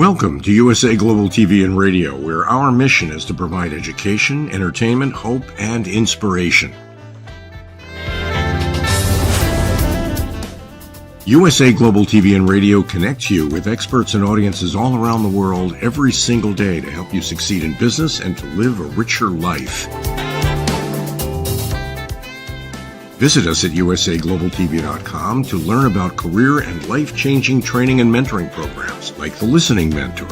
Welcome to USA Global TV and Radio, where our mission is to provide education, entertainment, hope, and inspiration. USA Global TV and Radio connects you with experts and audiences all around the world every single day to help you succeed in business and to live a richer life. Visit us at usaglobaltv.com to learn about career and life-changing training and mentoring programs like the Listening Mentor.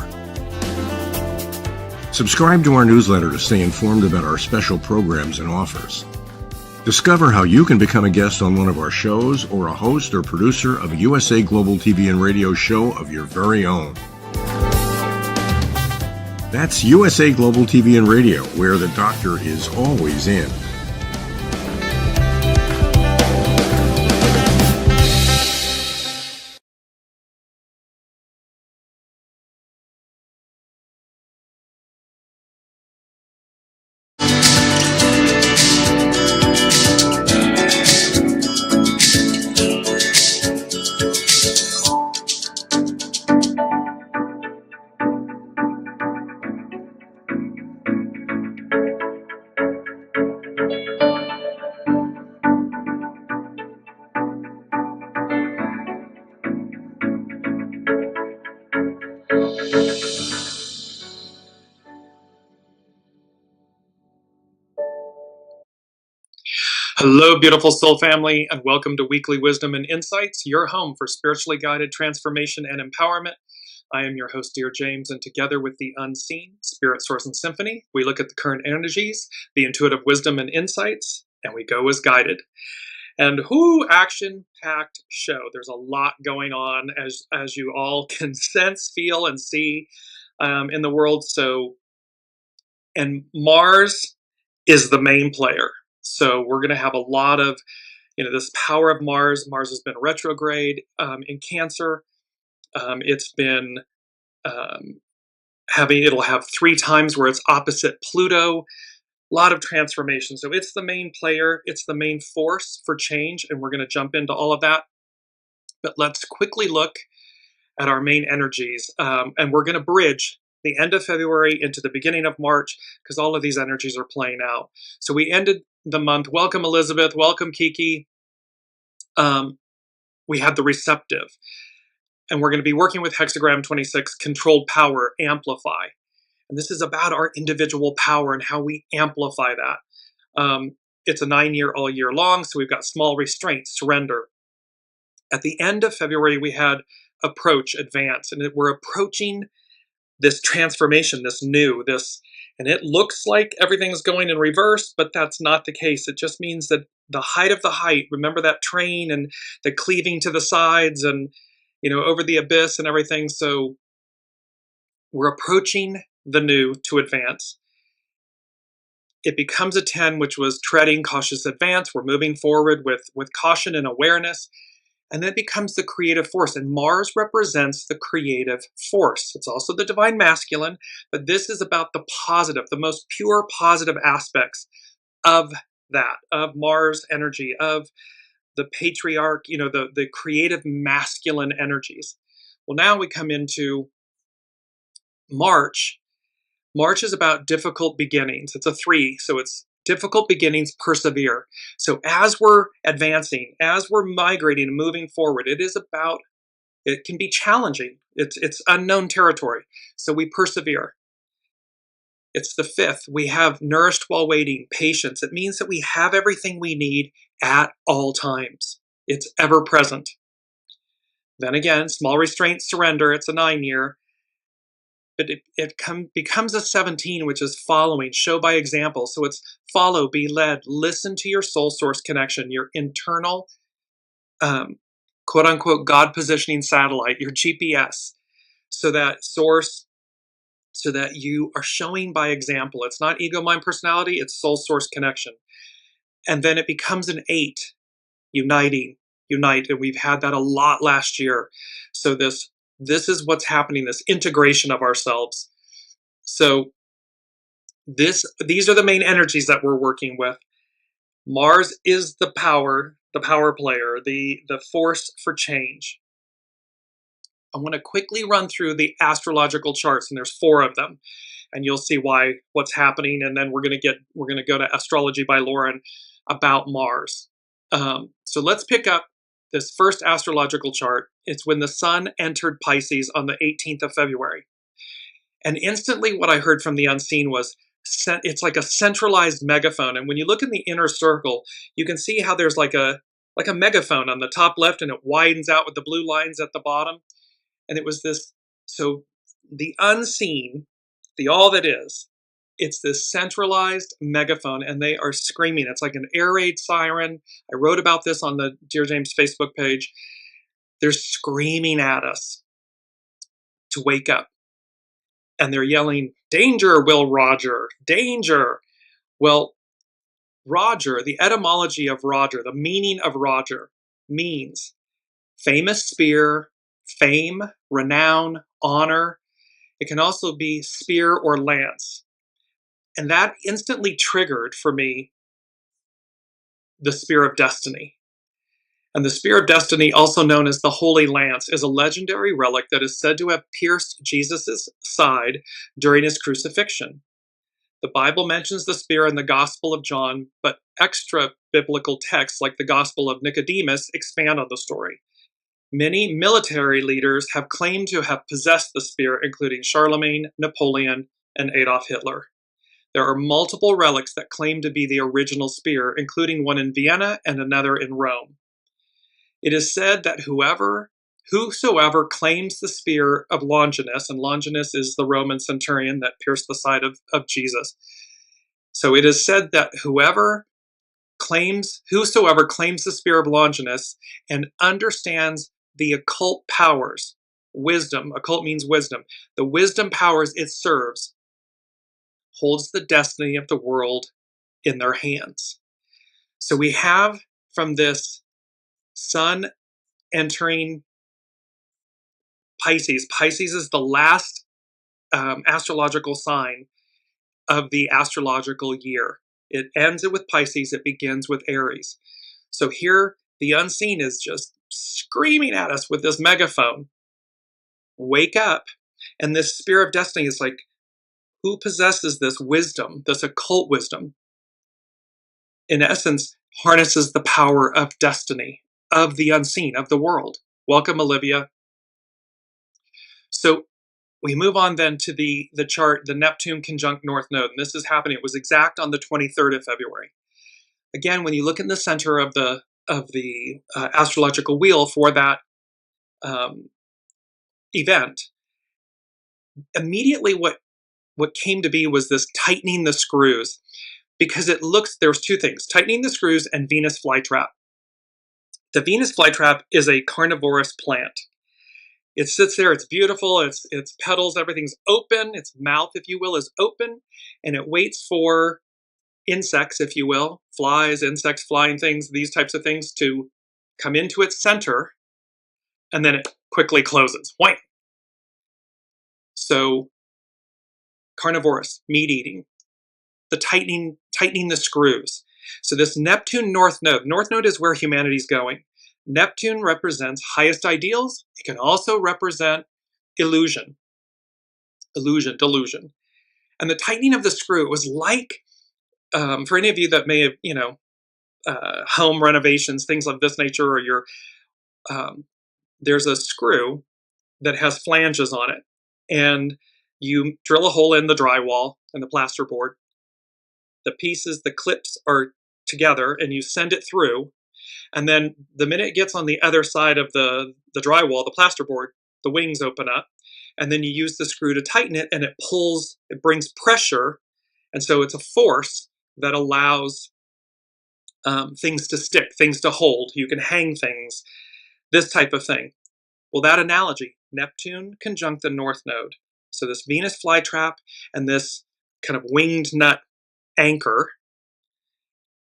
Subscribe to our newsletter to stay informed about our special programs and offers. Discover how you can become a guest on one of our shows or a host or producer of a USA Global TV and Radio show of your very own. That's USA Global TV and Radio, where the doctor is always in. Hello, beautiful soul family, and welcome to Weekly Wisdom and Insights, your home for spiritually guided transformation and empowerment. I am your host, Dearjames, and together with the unseen, Spirit, Source, and Symphony, we look at the current energies, the intuitive wisdom and insights, and we go as guided. And action-packed show. There's a lot going on, as you all can sense, feel, and see in the world. And Mars is the main player. So we're going to have a lot of, this power of Mars. Mars has been retrograde in Cancer. It's been it'll have 3 times where it's opposite Pluto. A lot of transformation. So it's the main player. It's the main force for change. And we're going to jump into all of that. But let's quickly look at our main energies. And we're going to bridge the end of February into the beginning of March, because all of these energies are playing out. So we ended the month. Welcome, Elizabeth. Welcome, Kiki. We had the receptive. And we're going to be working with Hexagram 26, Controlled Power, Amplify. And this is about our individual power and how we amplify that. It's a 9-year, all year long. So we've got small restraints, surrender. At the end of February, we had approach, advance. And we're approaching this transformation, and it looks like everything's going in reverse, but that's not the case. It just means that the height of the height, remember that train and the cleaving to the sides and, over the abyss and everything. So we're approaching the new to advance. It becomes a 10, which was treading, cautious advance. We're moving forward with caution and awareness. And then it becomes the creative force. And Mars represents the creative force. It's also the divine masculine, but this is about the positive, the most pure positive aspects of that, of Mars energy, of the patriarch, the creative masculine energies. Well, now we come into March. March is about difficult beginnings. It's a 3, so it's difficult beginnings, persevere. So as we're advancing, as we're migrating and moving forward, it can be challenging. It's unknown territory. So we persevere. It's the 5th. We have nourished while waiting, patience. It means that we have everything we need at all times. It's ever present. Then again, small restraint, surrender. It's a 9-year. But it becomes a 17, which is following, show by example. So it's follow, be led, listen to your soul source connection, your internal, quote unquote, God positioning satellite, your GPS, so that you are showing by example. It's not ego, mind, personality, it's soul source connection. And then it becomes an 8, unite. And we've had that a lot last year. So this is what's happening, this integration of ourselves. So these are the main energies that we're working with. Mars is the power player, the force for change. I want to quickly run through the astrological charts, and there's 4 of them, and you'll see what's happening. And then we're going to go to Astrology by Lauren about Mars. So let's pick up this first astrological chart. It's when the sun entered Pisces on the 18th of February. And instantly what I heard from the unseen was, it's like a centralized megaphone. And when you look in the inner circle, you can see how there's like a megaphone on the top left, and it widens out with the blue lines at the bottom. And it was this, so the unseen, the all that is, it's this centralized megaphone, and they are screaming. It's like an air raid siren. I wrote about this on the Dearjames Facebook page. They're screaming at us to wake up. And they're yelling, "Danger, Will Roger, danger." Well, Roger, the etymology of Roger, the meaning of Roger means famous spear, fame, renown, honor. It can also be spear or lance. And that instantly triggered for me the Spear of Destiny. And the Spear of Destiny, also known as the Holy Lance, is a legendary relic that is said to have pierced Jesus' side during his crucifixion. The Bible mentions the spear in the Gospel of John, but extra biblical texts like the Gospel of Nicodemus expand on the story. Many military leaders have claimed to have possessed the spear, including Charlemagne, Napoleon, and Adolf Hitler. There are multiple relics that claim to be the original spear, including one in Vienna and another in Rome. It is said that whosoever claims the spear of Longinus, and Longinus is the Roman centurion that pierced the side of Jesus. So it is said that whosoever claims the spear of Longinus and understands the occult powers, wisdom, occult means wisdom, the wisdom powers it serves, holds the destiny of the world in their hands. So we have from this sun entering Pisces. Pisces is the last astrological sign of the astrological year. It ends it with Pisces. It begins with Aries. So here, the unseen is just screaming at us with this megaphone. Wake up. And this Spear of Destiny is like, who possesses this wisdom, this occult wisdom? In essence, harnesses the power of destiny, of the unseen, of the world. Welcome, Olivia. So we move on then to the chart, the Neptune conjunct North Node. And this is happening. It was exact on the 23rd of February. Again, when you look in the center of the astrological wheel for that event, immediately what came to be was this tightening the screws, because there was 2 things, tightening the screws and Venus flytrap. The Venus flytrap is a carnivorous plant. It sits there, it's beautiful, its petals, everything's open, its mouth, if you will, is open, and it waits for insects, if you will, flies, insects, flying things, these types of things to come into its center, and then it quickly closes. White. So, carnivorous, meat eating, the tightening the screws. So this Neptune North Node is where humanity's going. Neptune represents highest ideals. It can also represent delusion. And the tightening of the screw, it was like, for any of you that may have, home renovations, things of this nature, or there's a screw that has flanges on it, and you drill a hole in the drywall and the plasterboard. The pieces, the clips are together, and you send it through. And then the minute it gets on the other side of the drywall, the plasterboard, the wings open up, and then you use the screw to tighten it, and it brings pressure. And so it's a force that allows things to stick, things to hold. You can hang things, this type of thing. Well, that analogy, Neptune conjunct the North Node. So this Venus flytrap and this kind of winged nut anchor,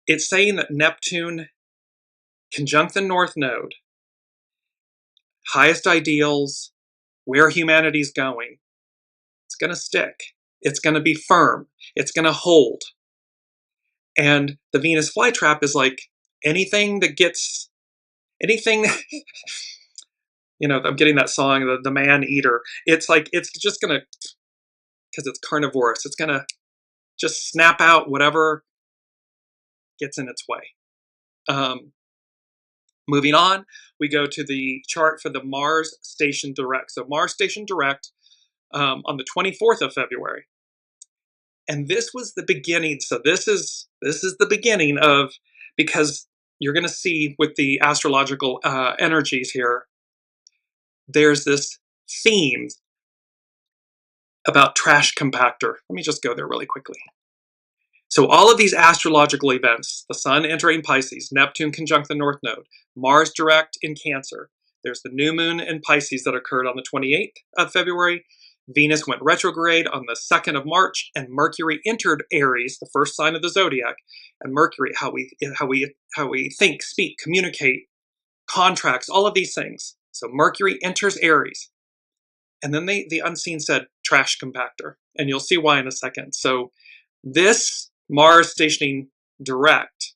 it's saying that Neptune conjunct the North Node, highest ideals, where humanity's going, it's going to stick. It's going to be firm. It's going to hold. And the Venus flytrap is like anything I'm getting that song, the man eater. It's like, it's just going to, because it's carnivorous, it's going to just snap out whatever gets in its way. Moving on, we go to the chart for the Mars station direct. So Mars station direct on the 24th of February. And this was the beginning. So this is the beginning of, because you're going to see with the astrological energies here, there's this theme about trash compactor. Let me just go there really quickly. So all of these astrological events, the Sun entering Pisces, Neptune conjunct the North Node, Mars direct in Cancer, there's the new moon in Pisces that occurred on the 28th of February, Venus went retrograde on the 2nd of March, and Mercury entered Aries, the first sign of the zodiac. And Mercury, how we think, speak, communicate, contracts, all of these things. So Mercury enters Aries. And then the unseen said trash compactor, and you'll see why in a second. So this Mars stationing direct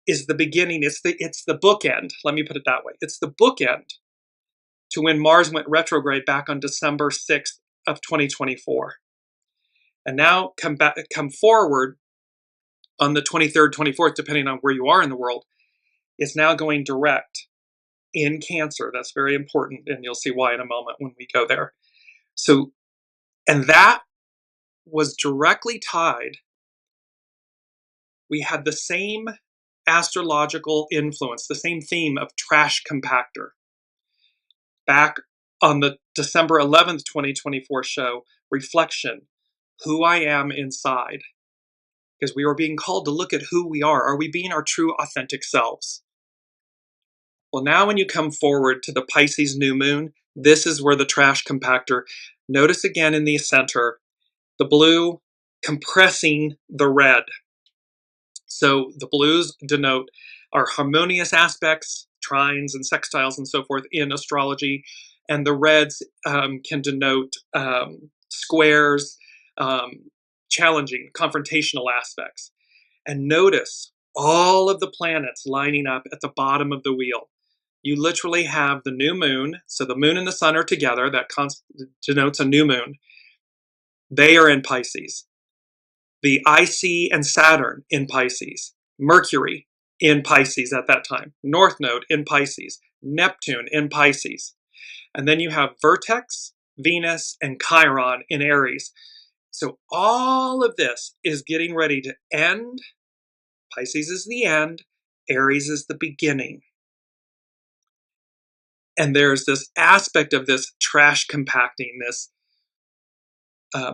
is the beginning. It's the bookend. Let me put it that way. It's the bookend to when Mars went retrograde back on December 6th of 2024. And now come forward on the 23rd, 24th, depending on where you are in the world, it's now going direct in Cancer. That's very important, and you'll see why in a moment when we go there. So, and that was directly tied. We had the same astrological influence, the same theme of trash compactor. Back on the December 11th, 2024 show, Reflection, Who I Am Inside. Because we were being called to look at who we are. Are we being our true, authentic selves? Well, now when you come forward to the Pisces new moon, this is where the trash compactor, notice again in the center, the blue compressing the red. So the blues denote our harmonious aspects, trines and sextiles and so forth in astrology, and the reds can denote squares, challenging, confrontational aspects. And notice all of the planets lining up at the bottom of the wheel. You literally have the new moon, so the moon and the sun are together, that denotes a new moon. They are in Pisces. The IC and Saturn in Pisces. Mercury in Pisces at that time. North Node in Pisces. Neptune in Pisces. And then you have Vertex, Venus, and Chiron in Aries. So all of this is getting ready to end. Pisces is the end. Aries is the beginning. And there's this aspect of this trash compacting, this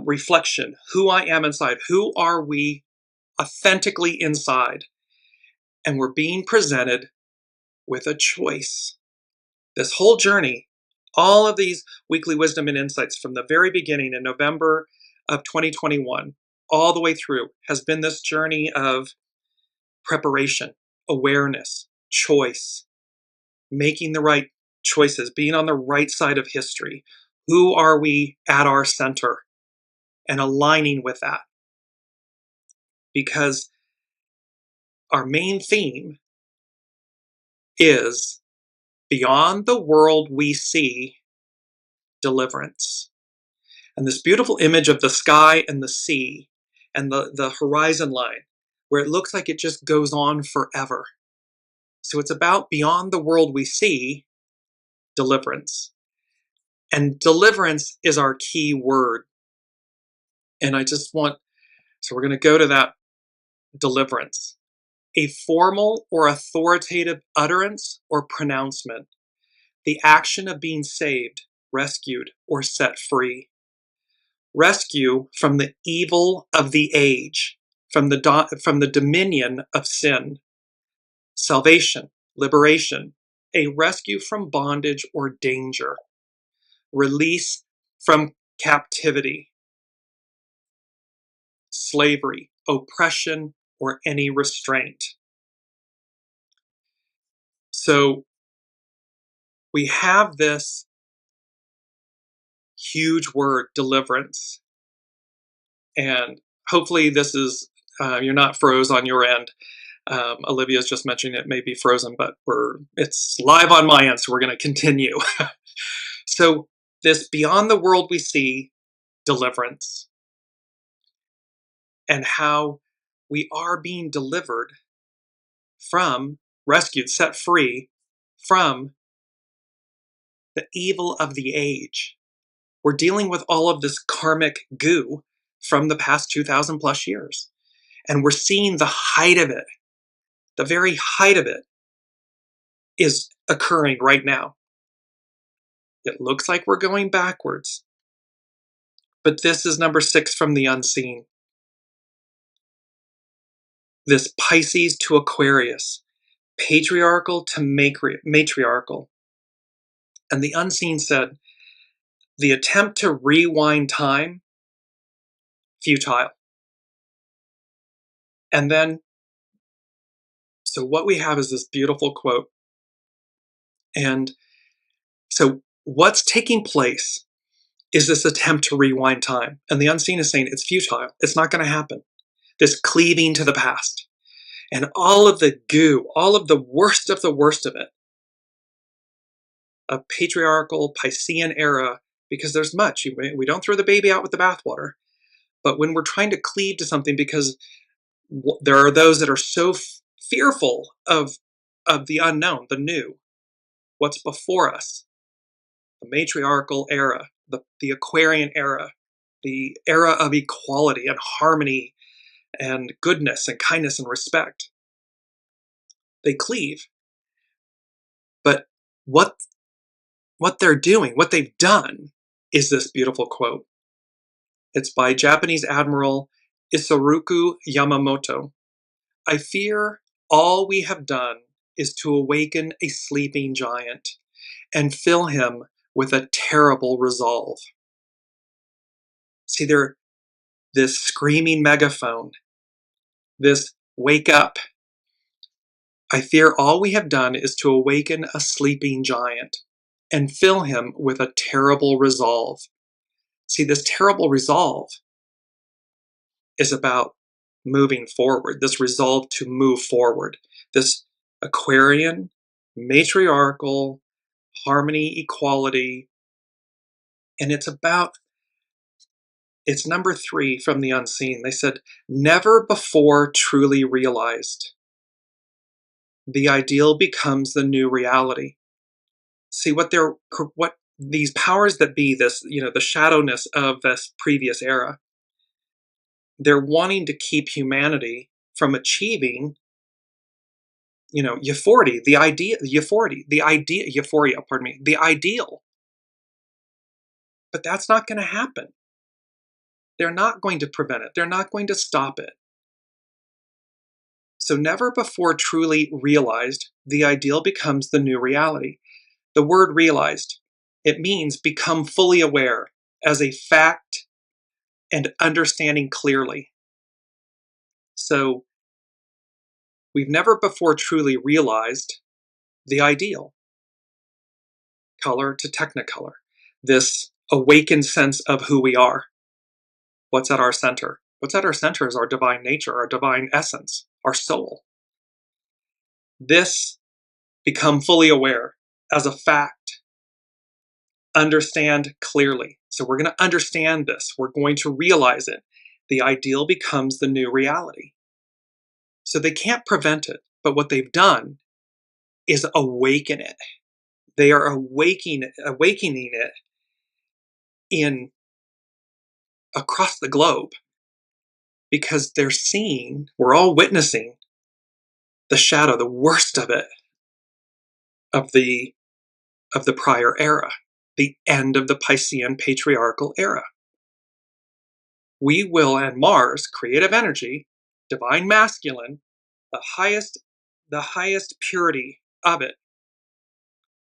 reflection, who I am inside. Who are we authentically inside? And we're being presented with a choice. This whole journey, all of these weekly wisdom and insights from the very beginning in November of 2021, all the way through, has been this journey of preparation, awareness, choice, making the right choices, being on the right side of history. Who are we at our center? And aligning with that. Because our main theme is beyond the world we see, deliverance. And this beautiful image of the sky and the sea and the horizon line, where it looks like it just goes on forever. So it's about beyond the world we see, deliverance. And deliverance is our key word. And so we're going to go to that deliverance. A formal or authoritative utterance or pronouncement. The action of being saved, rescued, or set free. Rescue from the evil of the age, from the dominion of sin. Salvation, liberation, a rescue from bondage or danger. Release from captivity, slavery, oppression, or any restraint. So we have this huge word, deliverance. And hopefully this is, you're not froze on your end. Olivia's just mentioning it may be frozen, but it's live on my end, so we're going to continue. So this beyond the world we see, deliverance, and how we are being delivered from, rescued, set free from the evil of the age. We're dealing with all of this karmic goo from the past 2,000 plus years. And we're seeing the height of it. The very height of it is occurring right now. It looks like we're going backwards. But this is number 6 from the unseen. This Pisces to Aquarius, patriarchal to matriarchal. And the unseen said, the attempt to rewind time, futile. And then, so what we have is this beautiful quote. And so what's taking place is this attempt to rewind time. And the unseen is saying it's futile. It's not going to happen. This cleaving to the past. And all of the goo, all of the worst of it, a patriarchal Piscean era, because there's much. We don't throw the baby out with the bathwater. But when we're trying to cleave to something, because there are those that are so fearful of the unknown, the new, what's before us, the matriarchal era, the Aquarian era, the era of equality and harmony and goodness and kindness and respect. They cleave. But what they're doing, what they've done, is this beautiful quote. It's by Japanese Admiral Isoroku Yamamoto. I fear all we have done is to awaken a sleeping giant and fill him with a terrible resolve. See, they're this screaming megaphone, this wake up. I fear all we have done is to awaken a sleeping giant and fill him with a terrible resolve. See, this terrible resolve is about moving forward, this resolve to move forward, this Aquarian, matriarchal, harmony, equality, and it's number 3 from the unseen. They said, never before truly realized. The ideal becomes the new reality. See, what these powers that be, this, the shadowness of this previous era, they're wanting to keep humanity from achieving, euphoria, the ideal. But that's not going to happen. They're not going to prevent it. They're not going to stop it. So never before truly realized, the ideal becomes the new reality. The word realized, it means become fully aware as a fact and understanding clearly. So we've never before truly realized the ideal. Color to technicolor. This awakened sense of who we are. What's at our center? What's at our center is our divine nature, our divine essence, our soul. This become fully aware as a fact. Understand clearly. So we're going to understand this. We're going to realize it. The ideal becomes the new reality. So they can't prevent it, but what they've done is awaken it. They are awakening it in across the globe, because they're seeing, we're all witnessing the shadow, the worst of it, of the prior era, the end of the Piscean patriarchal era. We will, and Mars, creative energy, divine masculine, the highest purity of it.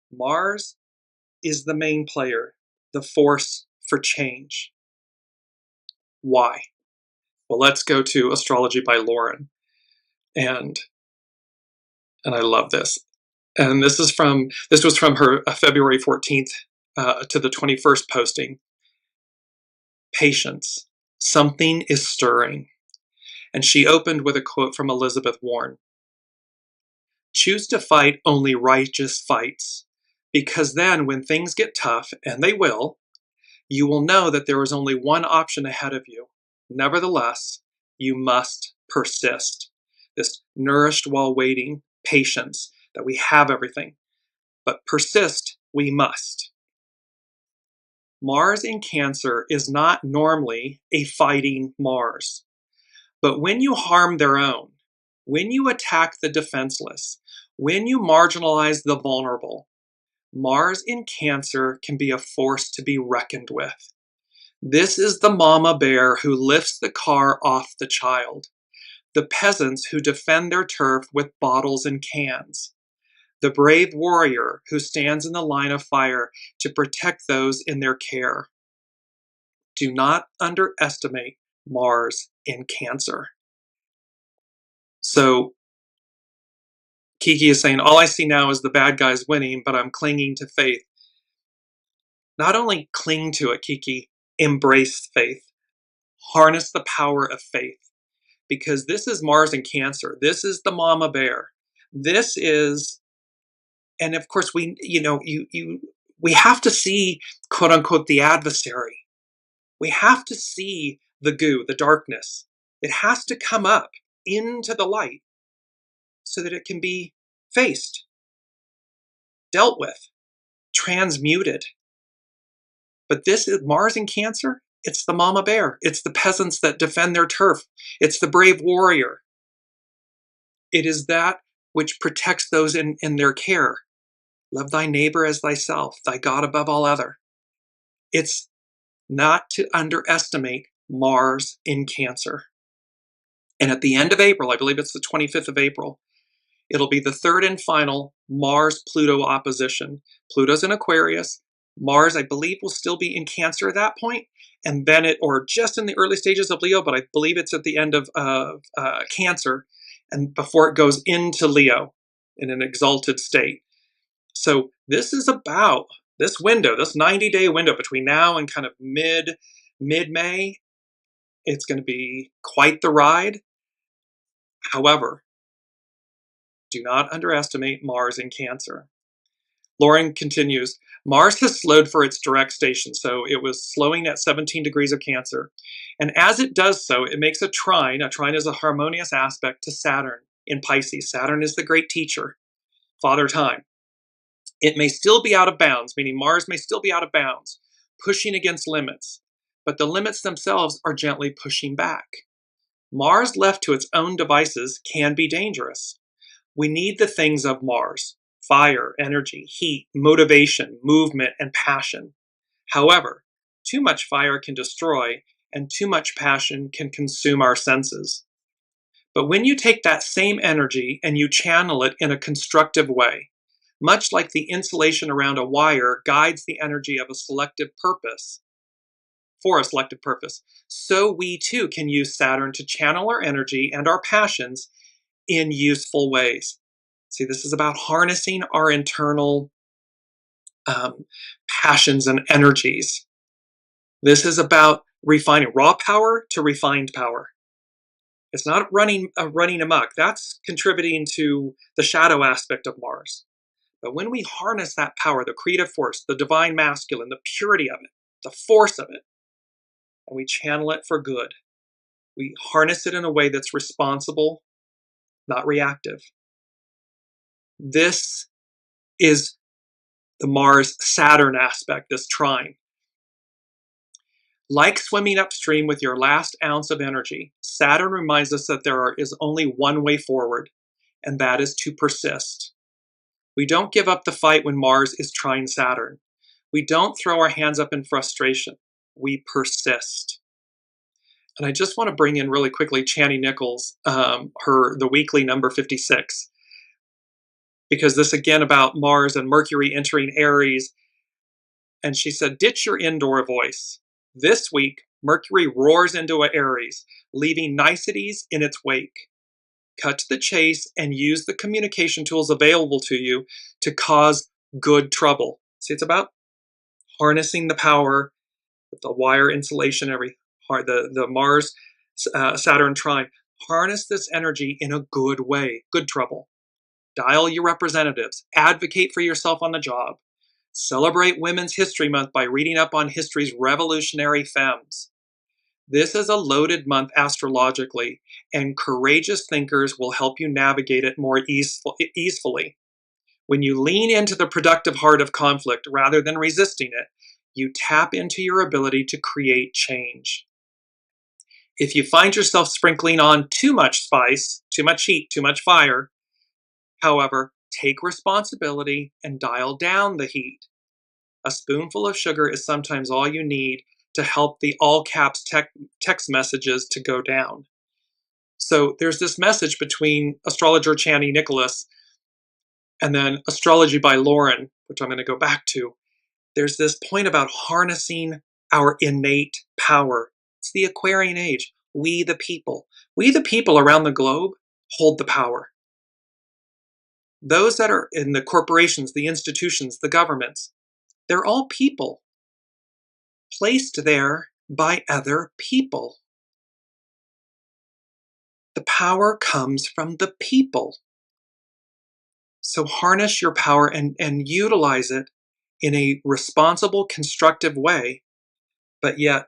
Mars is the main player, the force for change. Why? Well, let's go to Astrology by Lauren. And I love this. And this was from her February 14th to the 21st posting. Patience. Something is stirring. And she opened with a quote from Elizabeth Warren. Choose to fight only righteous fights, because then when things get tough, and they will, you will know that there is only one option ahead of you. Nevertheless, you must persist. This nourished while waiting patience that we have everything, but persist we must. Mars in Cancer is not normally a fighting Mars, but when you harm their own, when you attack the defenseless, when you marginalize the vulnerable, Mars in Cancer can be a force to be reckoned with. This is the mama bear who lifts the car off the child, the peasants who defend their turf with bottles and cans, the brave warrior who stands in the line of fire to protect those in their care. Do not underestimate Mars in Cancer. So Kiki is saying, all I see now is the bad guys winning, but I'm clinging to faith. Not only cling to it, Kiki, embrace faith. Harness the power of faith. Because this is Mars in Cancer. This is the mama bear. This is, and of course we have to see, quote unquote, the adversary. We have to see the goo, the darkness. It has to come up into the light so that it can be faced, dealt with, transmuted. But this is Mars in Cancer. It's the mama bear. It's the peasants that defend their turf. It's the brave warrior. It is that which protects those in their care. Love thy neighbor as thyself, thy God above all other. It's not to underestimate Mars in Cancer. And at the end of April, I believe it's the 25th of April, it'll be the third and final Mars-Pluto opposition. Pluto's in Aquarius. Mars, I believe, will still be in Cancer at that point, and then or just in the early stages of Leo, but I believe it's at the end of Cancer, and before it goes into Leo in an exalted state. So this is about this window, this 90-day window between now and kind of mid-May. It's going to be quite the ride. However, do not underestimate Mars in Cancer. Lauren continues, Mars has slowed for its direct station, so it was slowing at 17 degrees of Cancer. And as it does so, it makes a trine. A trine is a harmonious aspect to Saturn in Pisces. Saturn is the great teacher, Father Time. It may still be out of bounds, meaning Mars may still be out of bounds, pushing against limits, but the limits themselves are gently pushing back. Mars left to its own devices can be dangerous. We need the things of Mars: fire, energy, heat, motivation, movement, and passion. However, too much fire can destroy, and too much passion can consume our senses. But when you take that same energy and you channel it in a constructive way, much like the insulation around a wire guides the energy of a selective purpose, for a selective purpose, so we too can use Saturn to channel our energy and our passions in useful ways. See, this is about harnessing our internal passions and energies. This is about refining raw power to refined power. It's not running amok. That's contributing to the shadow aspect of Mars. But when we harness that power, the creative force, the divine masculine, the purity of it, the force of it, and we channel it for good, we harness it in a way that's responsible, not reactive. This is the Mars-Saturn aspect, this trine. Like swimming upstream with your last ounce of energy, Saturn reminds us that there is only one way forward, and that is to persist. We don't give up the fight when Mars is trine Saturn. We don't throw our hands up in frustration. We persist. And I just want to bring in really quickly Chani Nichols, the weekly number 56, because this again about Mars and Mercury entering Aries. And she said, ditch your indoor voice. This week, Mercury roars into Aries, leaving niceties in its wake. Cut to the chase and use the communication tools available to you to cause good trouble. See, it's about harnessing the power with the wire insulation, the Mars Saturn trine. Harness this energy in a good way, good trouble. Dial your representatives. Advocate for yourself on the job. Celebrate Women's History Month by reading up on history's revolutionary femmes. This is a loaded month astrologically, and courageous thinkers will help you navigate it more easily. When you lean into the productive heart of conflict rather than resisting it, you tap into your ability to create change. If you find yourself sprinkling on too much spice, too much heat, too much fire, however, take responsibility and dial down the heat. A spoonful of sugar is sometimes all you need to help the all caps text messages to go down. So there's this message between astrologer Chani Nicholas and then Astrology by Lauren, which I'm going to go back to. There's this point about harnessing our innate power. It's the Aquarian age. We the people around the globe hold the power. Those that are in the corporations, the institutions, the governments, they're all people placed there by other people. The power comes from the people. So harness your power and utilize it in a responsible, constructive way, but yet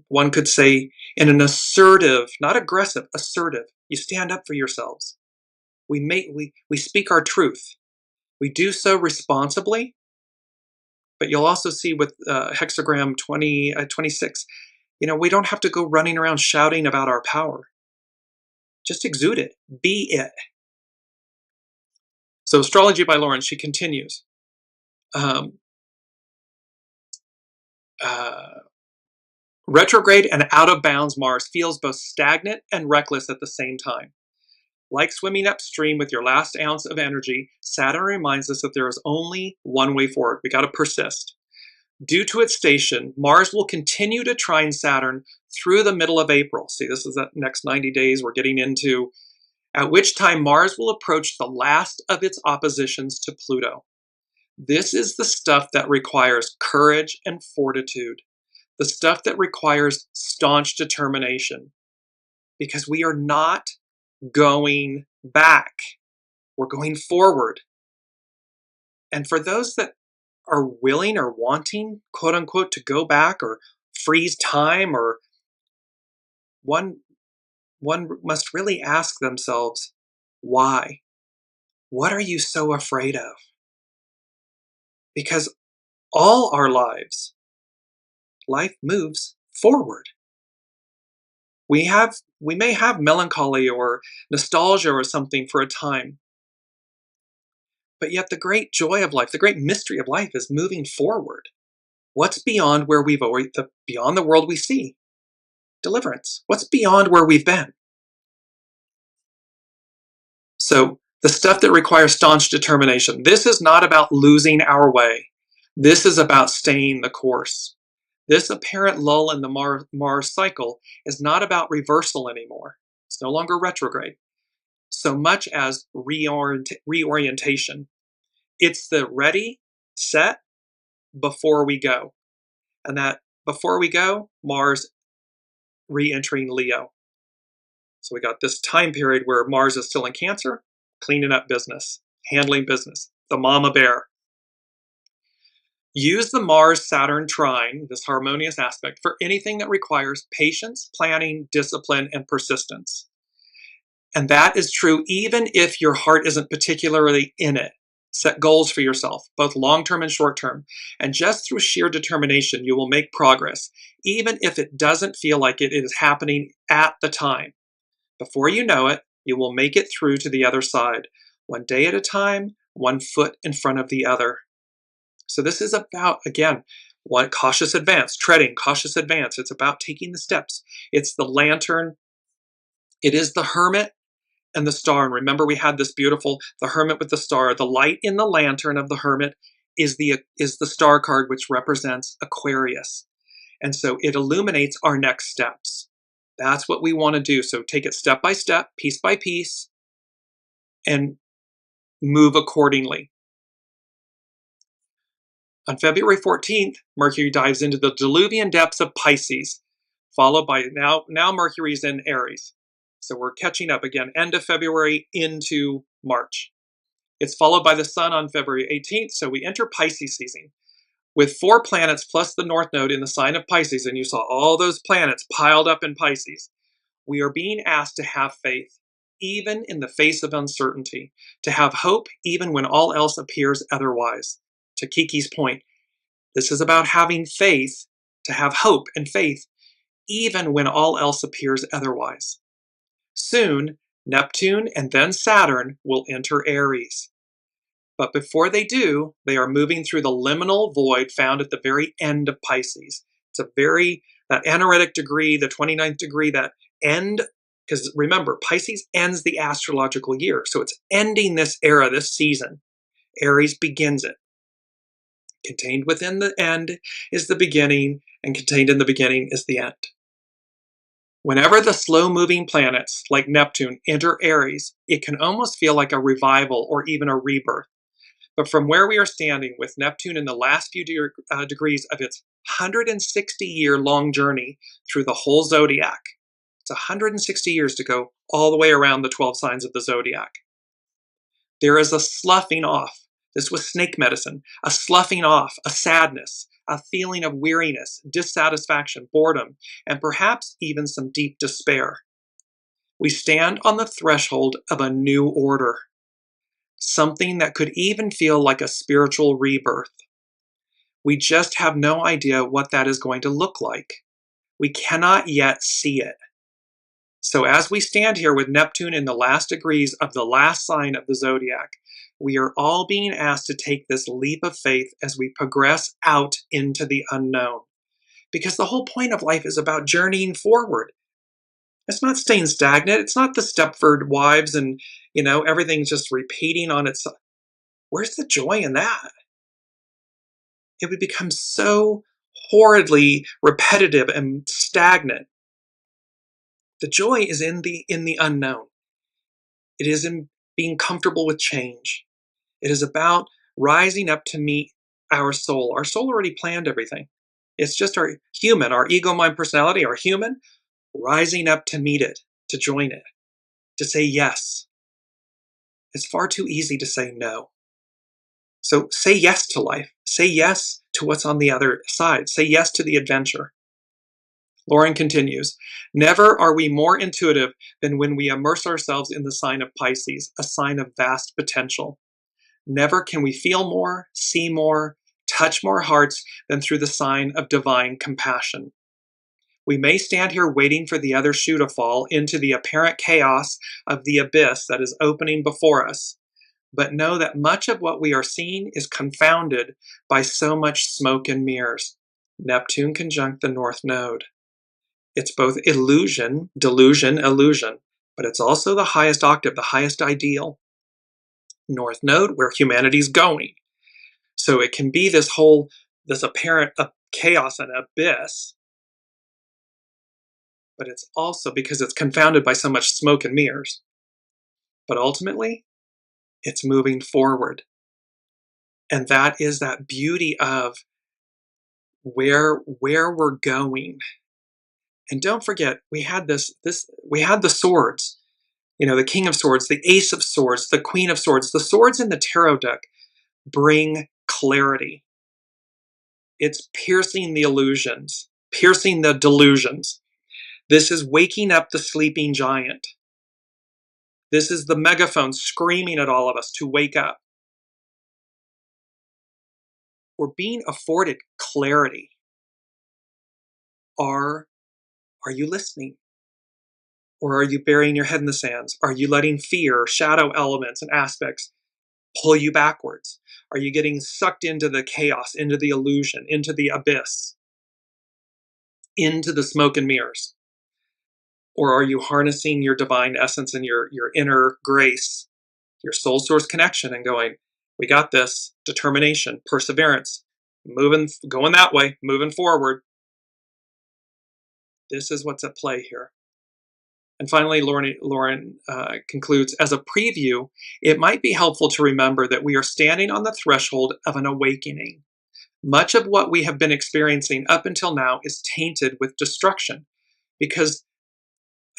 one could say in an assertive, not aggressive, assertive. You stand up for yourselves. We speak our truth. We do so responsibly, but you'll also see with hexagram 26, we don't have to go running around shouting about our power. Just exude it. Be it. So Astrology by Lauren, she continues. Retrograde and out of bounds Mars feels both stagnant and reckless at the same time. Like swimming upstream with your last ounce of energy, Saturn reminds us that there is only one way forward. We got to persist. Due to its station, Mars will continue to trine Saturn through the middle of April. See, this is the next 90 days we're getting into, at which time Mars will approach the last of its oppositions to Pluto. This is the stuff that requires courage and fortitude, the stuff that requires staunch determination, because we are not going back. We're going forward. And for those that are willing or wanting, quote unquote, to go back or freeze time, or one must really ask themselves, why? What are you so afraid of? Because all our lives, life moves forward. We may have melancholy or nostalgia or something for a time, but yet the great joy of life, the great mystery of life is moving forward. What's beyond where beyond the world we see? Deliverance. What's beyond where we've been? So the stuff that requires staunch determination, this is not about losing our way. This is about staying the course. This apparent lull in the Mars cycle is not about reversal anymore. It's no longer retrograde, so much as reorientation. It's the ready, set, before we go. And that before we go, Mars re-entering Leo. So we got this time period where Mars is still in Cancer, cleaning up business, handling business, the mama bear. Use the Mars-Saturn trine, this harmonious aspect, for anything that requires patience, planning, discipline, and persistence. And that is true even if your heart isn't particularly in it. Set goals for yourself, both long-term and short-term. And just through sheer determination, you will make progress, even if it doesn't feel like it is happening at the time. Before you know it, you will make it through to the other side, one day at a time, one foot in front of the other. So this is about, again, one cautious advance, treading, cautious advance. It's about taking the steps. It's the lantern. It is the hermit and the star. And remember, we had this beautiful, the hermit with the star. The light in the lantern of the hermit is the star card, which represents Aquarius. And so it illuminates our next steps. That's what we want to do. So take it step by step, piece by piece, and move accordingly. On February 14th, Mercury dives into the diluvian depths of Pisces, followed by now Mercury's in Aries. So we're catching up again, end of February into March. It's followed by the sun on February 18th, so we enter Pisces season. With 4 planets plus the North Node in the sign of Pisces, and you saw all those planets piled up in Pisces, we are being asked to have faith, even in the face of uncertainty, to have hope even when all else appears otherwise. To Kiki's point, this is about having faith, to have hope and faith, even when all else appears otherwise. Soon, Neptune and then Saturn will enter Aries. But before they do, they are moving through the liminal void found at the very end of Pisces. It's that anaretic degree, the 29th degree, that end, because remember, Pisces ends the astrological year. So it's ending this era, this season. Aries begins it. Contained within the end is the beginning, and contained in the beginning is the end. Whenever the slow-moving planets, like Neptune, enter Aries, it can almost feel like a revival or even a rebirth. But from where we are standing with Neptune in the last few degrees of its 160-year-long journey through the whole zodiac, it's 160 years to go all the way around the 12 signs of the zodiac. There is a sloughing off. This was snake medicine. A sloughing off, a sadness, a feeling of weariness, dissatisfaction, boredom, and perhaps even some deep despair. We stand on the threshold of a new order. Something that could even feel like a spiritual rebirth. We just have no idea what that is going to look like. We cannot yet see it. So as we stand here with Neptune in the last degrees of the last sign of the zodiac, we are all being asked to take this leap of faith as we progress out into the unknown. Because the whole point of life is about journeying forward. It's not staying stagnant. It's not the Stepford Wives and, everything's just repeating on itself. Where's the joy in that? It would become so horridly repetitive and stagnant. The joy is in the unknown. It is in being comfortable with change. It is about rising up to meet our soul. Our soul already planned everything. It's just our ego, mind, personality, our human, rising up to meet it, to join it, to say yes. It's far too easy to say no. So say yes to life. Say yes to what's on the other side. Say yes to the adventure. Lauren continues, never are we more intuitive than when we immerse ourselves in the sign of Pisces, a sign of vast potential. Never can we feel more, see more, touch more hearts than through the sign of divine compassion. We may stand here waiting for the other shoe to fall into the apparent chaos of the abyss that is opening before us, but know that much of what we are seeing is confounded by so much smoke and mirrors. Neptune conjunct the North Node. It's both delusion, illusion, but it's also the highest octave, the highest ideal. North Node, where humanity's going. So it can be this apparent chaos and abyss, but it's also because it's confounded by so much smoke and mirrors. But ultimately, it's moving forward. And that is that beauty of where we're going. And don't forget, we had the swords, the King of Swords, the Ace of Swords, the Queen of Swords. The swords in the tarot deck bring clarity. It's piercing the illusions, piercing the delusions. This is waking up the sleeping giant. This is the megaphone screaming at all of us to wake up. We're being afforded clarity. Are you listening? Or are you burying your head in the sands? Are you letting fear, shadow elements, and aspects pull you backwards? Are you getting sucked into the chaos, into the illusion, into the abyss, into the smoke and mirrors? Or are you harnessing your divine essence and your inner grace, your soul source connection, and going, we got this, determination, perseverance, going that way, moving forward. This is what's at play here. And finally, Lauren concludes, as a preview, it might be helpful to remember that we are standing on the threshold of an awakening. Much of what we have been experiencing up until now is tainted with destruction, because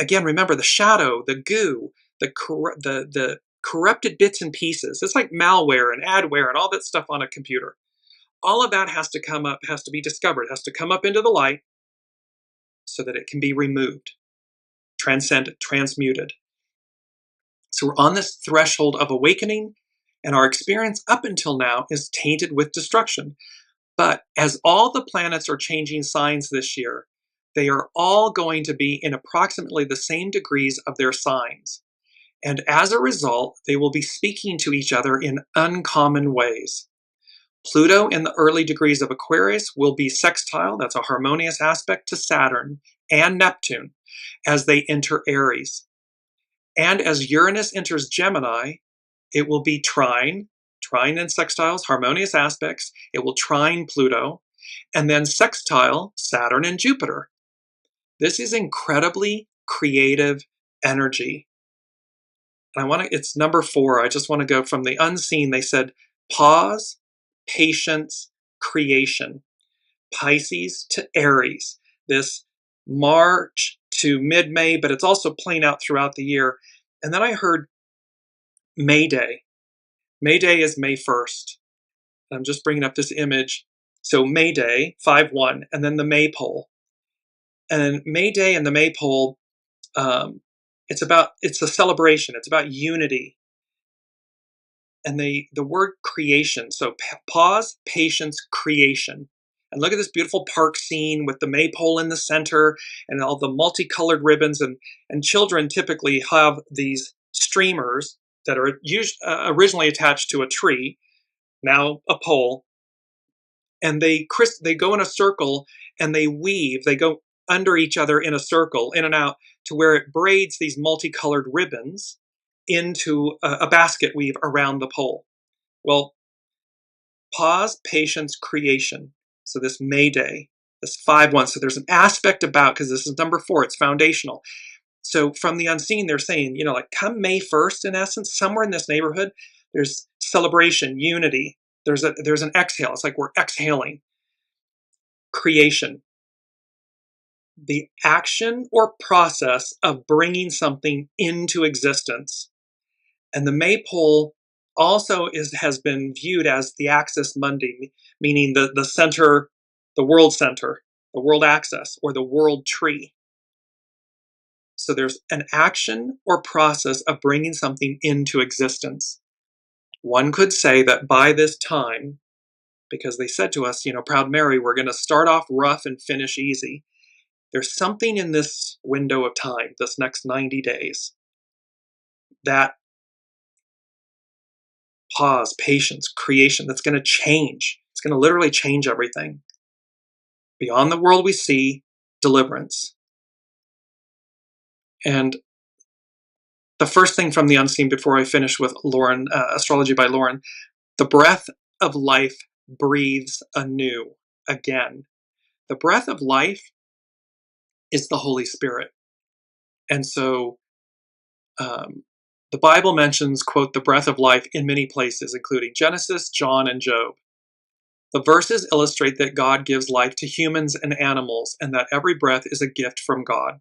again, remember the shadow, the goo, the corrupted bits and pieces. It's like malware and adware and all that stuff on a computer. All of that has to come up, has to be discovered, has to come up into the light so that it can be removed, transcended, transmuted. So we're on this threshold of awakening, and our experience up until now is tainted with destruction. But as all the planets are changing signs this year, they are all going to be in approximately the same degrees of their signs. And as a result, they will be speaking to each other in uncommon ways. Pluto in the early degrees of Aquarius will be sextile, that's a harmonious aspect, to Saturn and Neptune as they enter Aries. And as Uranus enters Gemini, it will be trine and sextiles, harmonious aspects. It will trine Pluto, and then sextile Saturn and Jupiter. This is incredibly creative energy. And it's number 4. I just want to go from the unseen. They said pause, patience, creation. Pisces to Aries. This March to mid-May, but it's also playing out throughout the year. And then I heard May Day. May Day is May 1st. I'm just bringing up this image. So May Day, 5-1, and then the Maypole. And May Day and the Maypole, it's a celebration. It's about unity. And the word creation. So pause, patience, creation. And look at this beautiful park scene with the Maypole in the center and all the multicolored ribbons. And children typically have these streamers that are originally attached to a tree, now a pole. And they go in a circle and they weave. They go under each other in a circle, in and out, to where it braids these multicolored ribbons into a basket weave around the pole. Well, pause, patience, creation. So this May Day, this 5-1. So there's an aspect about, because this is number 4, it's foundational. So from the unseen, they're saying, like come May 1st, in essence, somewhere in this neighborhood, there's celebration, unity. There's an exhale. It's like we're exhaling. Creation. The action or process of bringing something into existence. And the Maypole also has been viewed as the axis mundi, meaning the center, the world center, the world axis, or the world tree. So there's an action or process of bringing something into existence. One could say that by this time, because they said to us, Proud Mary, we're going to start off rough and finish easy. There's something in this window of time, this next 90 days, that pause, patience, creation, that's going to change. It's going to literally change everything. Beyond the world we see, deliverance. And the first thing from the unseen before I finish with Lauren, Astrology by Lauren, the breath of life breathes anew again. The breath of life is the Holy Spirit. And so the Bible mentions, quote, the breath of life in many places, including Genesis, John, and Job. The verses illustrate that God gives life to humans and animals, and that every breath is a gift from God.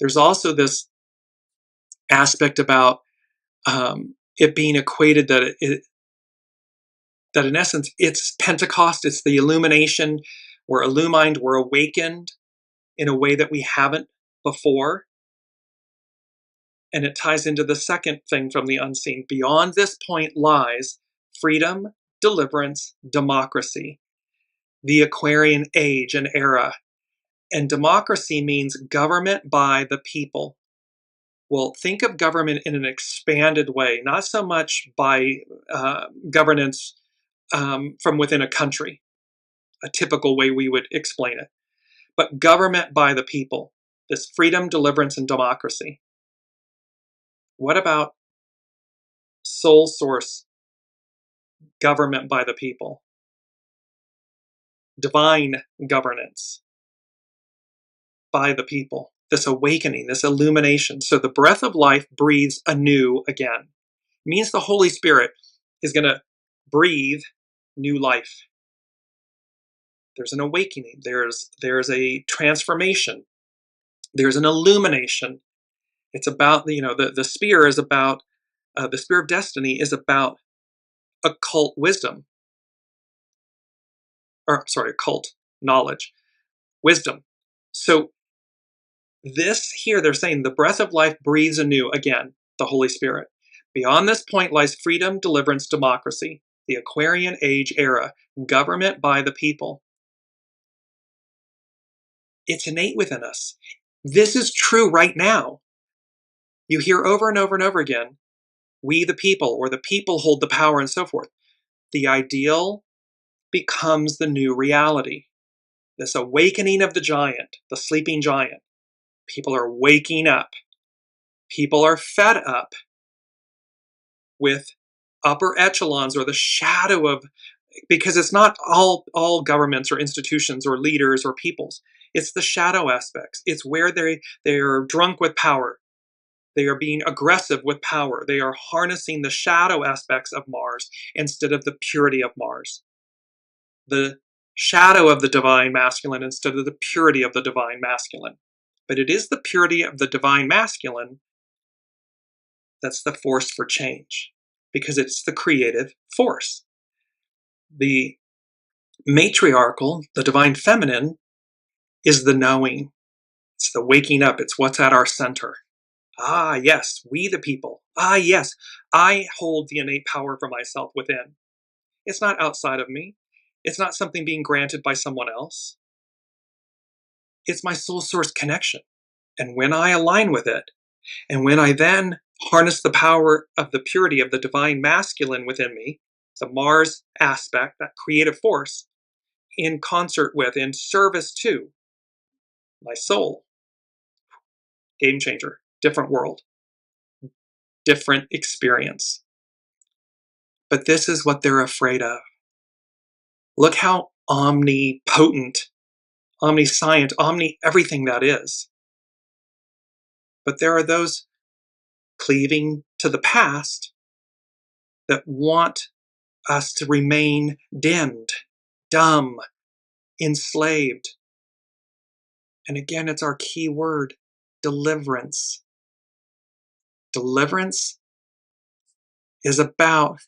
There's also this aspect about it being equated that that in essence it's Pentecost, it's the illumination. We're illumined, we're awakened in a way that we haven't before. And it ties into the second thing from the unseen. Beyond this point lies freedom, deliverance, democracy, the Aquarian age and era. And democracy means government by the people. Well, think of government in an expanded way, not so much by governance from within a country, a typical way we would explain it, but government by the people, this freedom, deliverance, and democracy. What about soul source government by the people? Divine governance by the people. This awakening, this illumination. So the breath of life breathes anew again. It means the Holy Spirit is going to breathe new life. There's an awakening. There's a transformation. There's an illumination. It's about, the spear is about, the spear of destiny is about occult wisdom, or sorry, occult knowledge, wisdom. So this here, they're saying the breath of life breathes anew, again, the Holy Spirit. Beyond this point lies freedom, deliverance, democracy, the Aquarian Age era, government by the people. It's innate within us. This is true right now. You hear over and over and over again, we the people, or the people hold the power, and so forth. The ideal becomes the new reality. This awakening of the giant, the sleeping giant. People are waking up. People are fed up with upper echelons, or the shadow of, because it's not all governments or institutions or leaders or peoples. It's the shadow aspects. It's where they're drunk with power. They are being aggressive with power. They are harnessing the shadow aspects of Mars instead of the purity of Mars. The shadow of the divine masculine instead of the purity of the divine masculine. But it is the purity of the divine masculine that's the force for change, because it's the creative force. The matriarchal, the divine feminine, is the knowing. It's the waking up. It's what's at our center. Ah, yes, we the people. Ah, yes, I hold the innate power for myself within. It's not outside of me. It's not something being granted by someone else. It's my soul source connection. And when I align with it, and when I then harness the power of the purity of the divine masculine within me, the Mars aspect, that creative force, in concert with, in service to my soul, game changer, different world, different experience. But this is what they're afraid of. Look how omnipotent, omniscient, everything that is. But there are those cleaving to the past that want us to remain dimmed, dumb, enslaved. And again, it's our key word, deliverance. Deliverance is about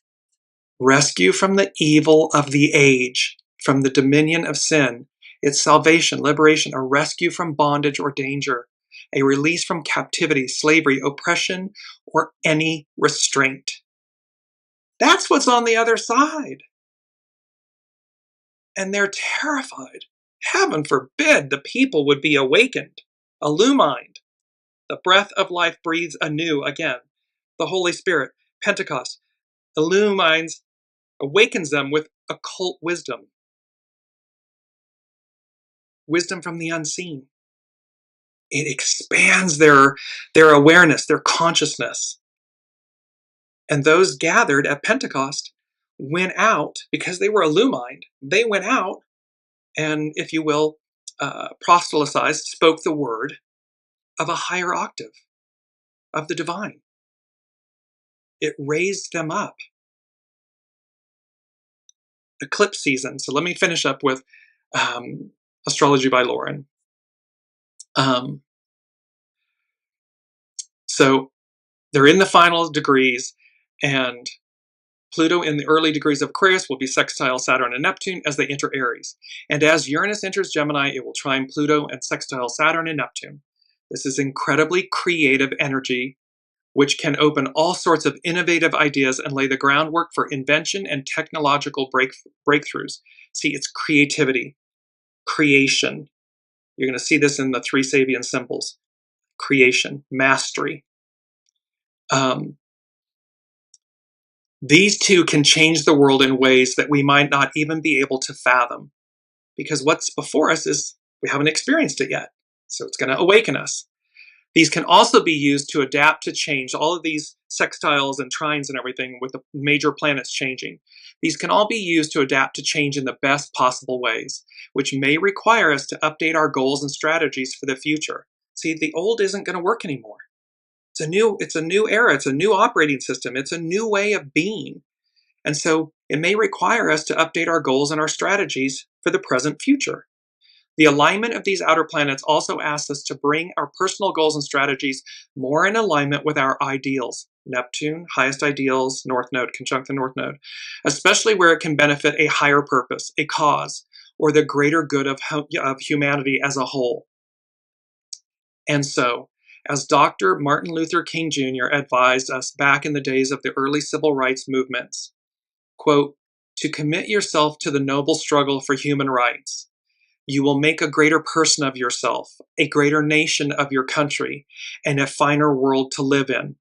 rescue from the evil of the age, from the dominion of sin. It's salvation, liberation, a rescue from bondage or danger, a release from captivity, slavery, oppression, or any restraint. That's what's on the other side. And they're terrified. Heaven forbid the people would be awakened, illumined. The breath of life breathes anew again. The Holy Spirit, Pentecost, illumines, awakens them with occult wisdom. Wisdom from the unseen. It expands their awareness, their consciousness. And those gathered at Pentecost went out, because they were illumined, they went out and, if you will, proselytized, spoke the word of a higher octave, of the divine. It raised them up. Eclipse season. So let me finish up with Astrology by Lauren. So they're in the final degrees, and Pluto in the early degrees of Aquarius will be sextile Saturn and Neptune as they enter Aries. And as Uranus enters Gemini, it will trine Pluto and sextile Saturn and Neptune. This is incredibly creative energy, which can open all sorts of innovative ideas and lay the groundwork for invention and technological breakthroughs. See, it's creativity, creation. You're going to see this in the 3 Sabian symbols. Creation, mastery. These two can change the world in ways that we might not even be able to fathom, because what's before us is we haven't experienced it yet. So it's going to awaken us. These can also be used to adapt to change. All of these sextiles and trines and everything with the major planets changing. These can all be used to adapt to change in the best possible ways, which may require us to update our goals and strategies for the future. See, the old isn't going to work anymore. It's a new era. It's a new operating system. It's a new way of being. And so it may require us to update our goals and our strategies for the present future. The alignment of these outer planets also asks us to bring our personal goals and strategies more in alignment with our ideals. Neptune, highest ideals, North Node, conjunct the North Node, especially where it can benefit a higher purpose, a cause, or the greater good of humanity as a whole. And so, as Dr. Martin Luther King Jr. advised us back in the days of the early civil rights movements, quote, "To commit yourself to the noble struggle for human rights, you will make a greater person of yourself, a greater nation of your country, and a finer world to live in."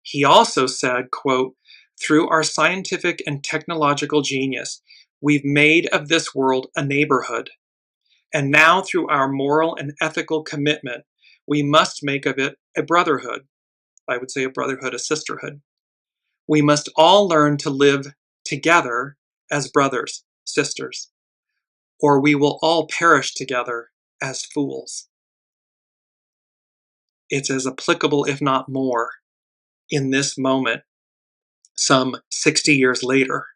He also said, quote, "Through our scientific and technological genius, we've made of this world a neighborhood. And now through our moral and ethical commitment, we must make of it a brotherhood." I would say a brotherhood, a sisterhood. "We must all learn to live together as brothers, sisters, or we will all perish together as fools." It's as applicable, if not more, in this moment, some 60 years later,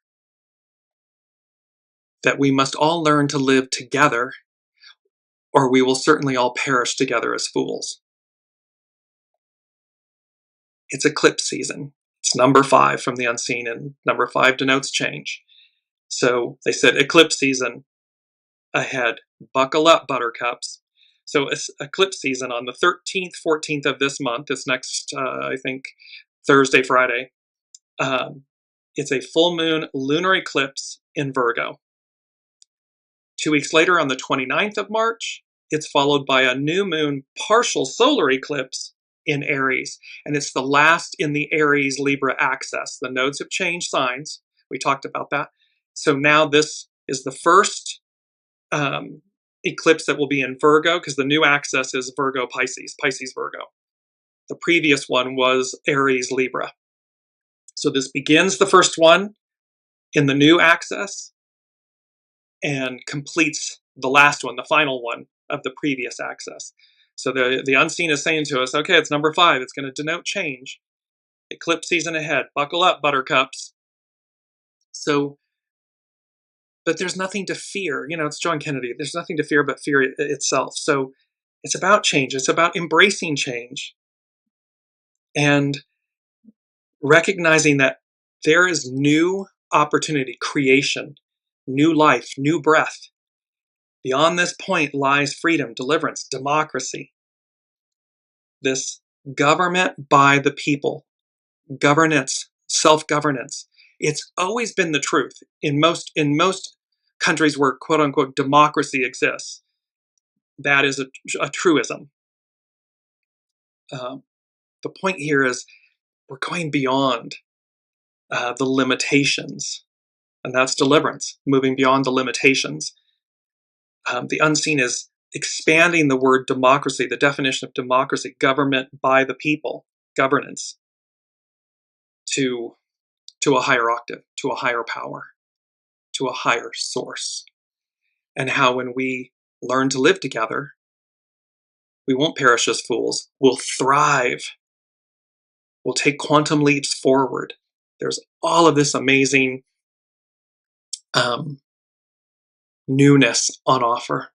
that we must all learn to live together, or we will certainly all perish together as fools. It's eclipse season. It's number 5 from the unseen, and number 5 denotes change. So they said eclipse season ahead. Buckle up, buttercups. So it's eclipse season on the 13th, 14th of this month, this next, I think, Thursday, Friday. It's a full moon lunar eclipse in Virgo. 2 weeks later, on the 29th of March, it's followed by a new moon partial solar eclipse in Aries. And it's the last in the Aries-Libra axis. The nodes have changed signs. We talked about that. So now this is the first eclipse that will be in Virgo, because the new axis is Virgo Pisces, Pisces Virgo. The previous one was Aries Libra. So this begins the first one in the new axis and completes the last one, the final one of the previous axis. So the unseen is saying to us, okay, it's number 5. It's going to denote change. Eclipse season ahead. Buckle up, buttercups. So, but there's nothing to fear. You know, it's John Kennedy. There's nothing to fear but fear itself. So it's about change. It's about embracing change and recognizing that there is new opportunity, creation, new life, new breath. Beyond this point lies freedom, deliverance, democracy. This government by the people, governance, self-governance. It's always been the truth in most countries where quote unquote democracy exists. That is a truism. The point here is we're going beyond the limitations, and that's deliverance, moving beyond the limitations. The unseen is expanding the word democracy, the definition of democracy, government by the people, governance, to a higher octave, to a higher power, to a higher source. And how when we learn to live together, we won't perish as fools, we'll thrive, we'll take quantum leaps forward. There's all of this amazing newness on offer.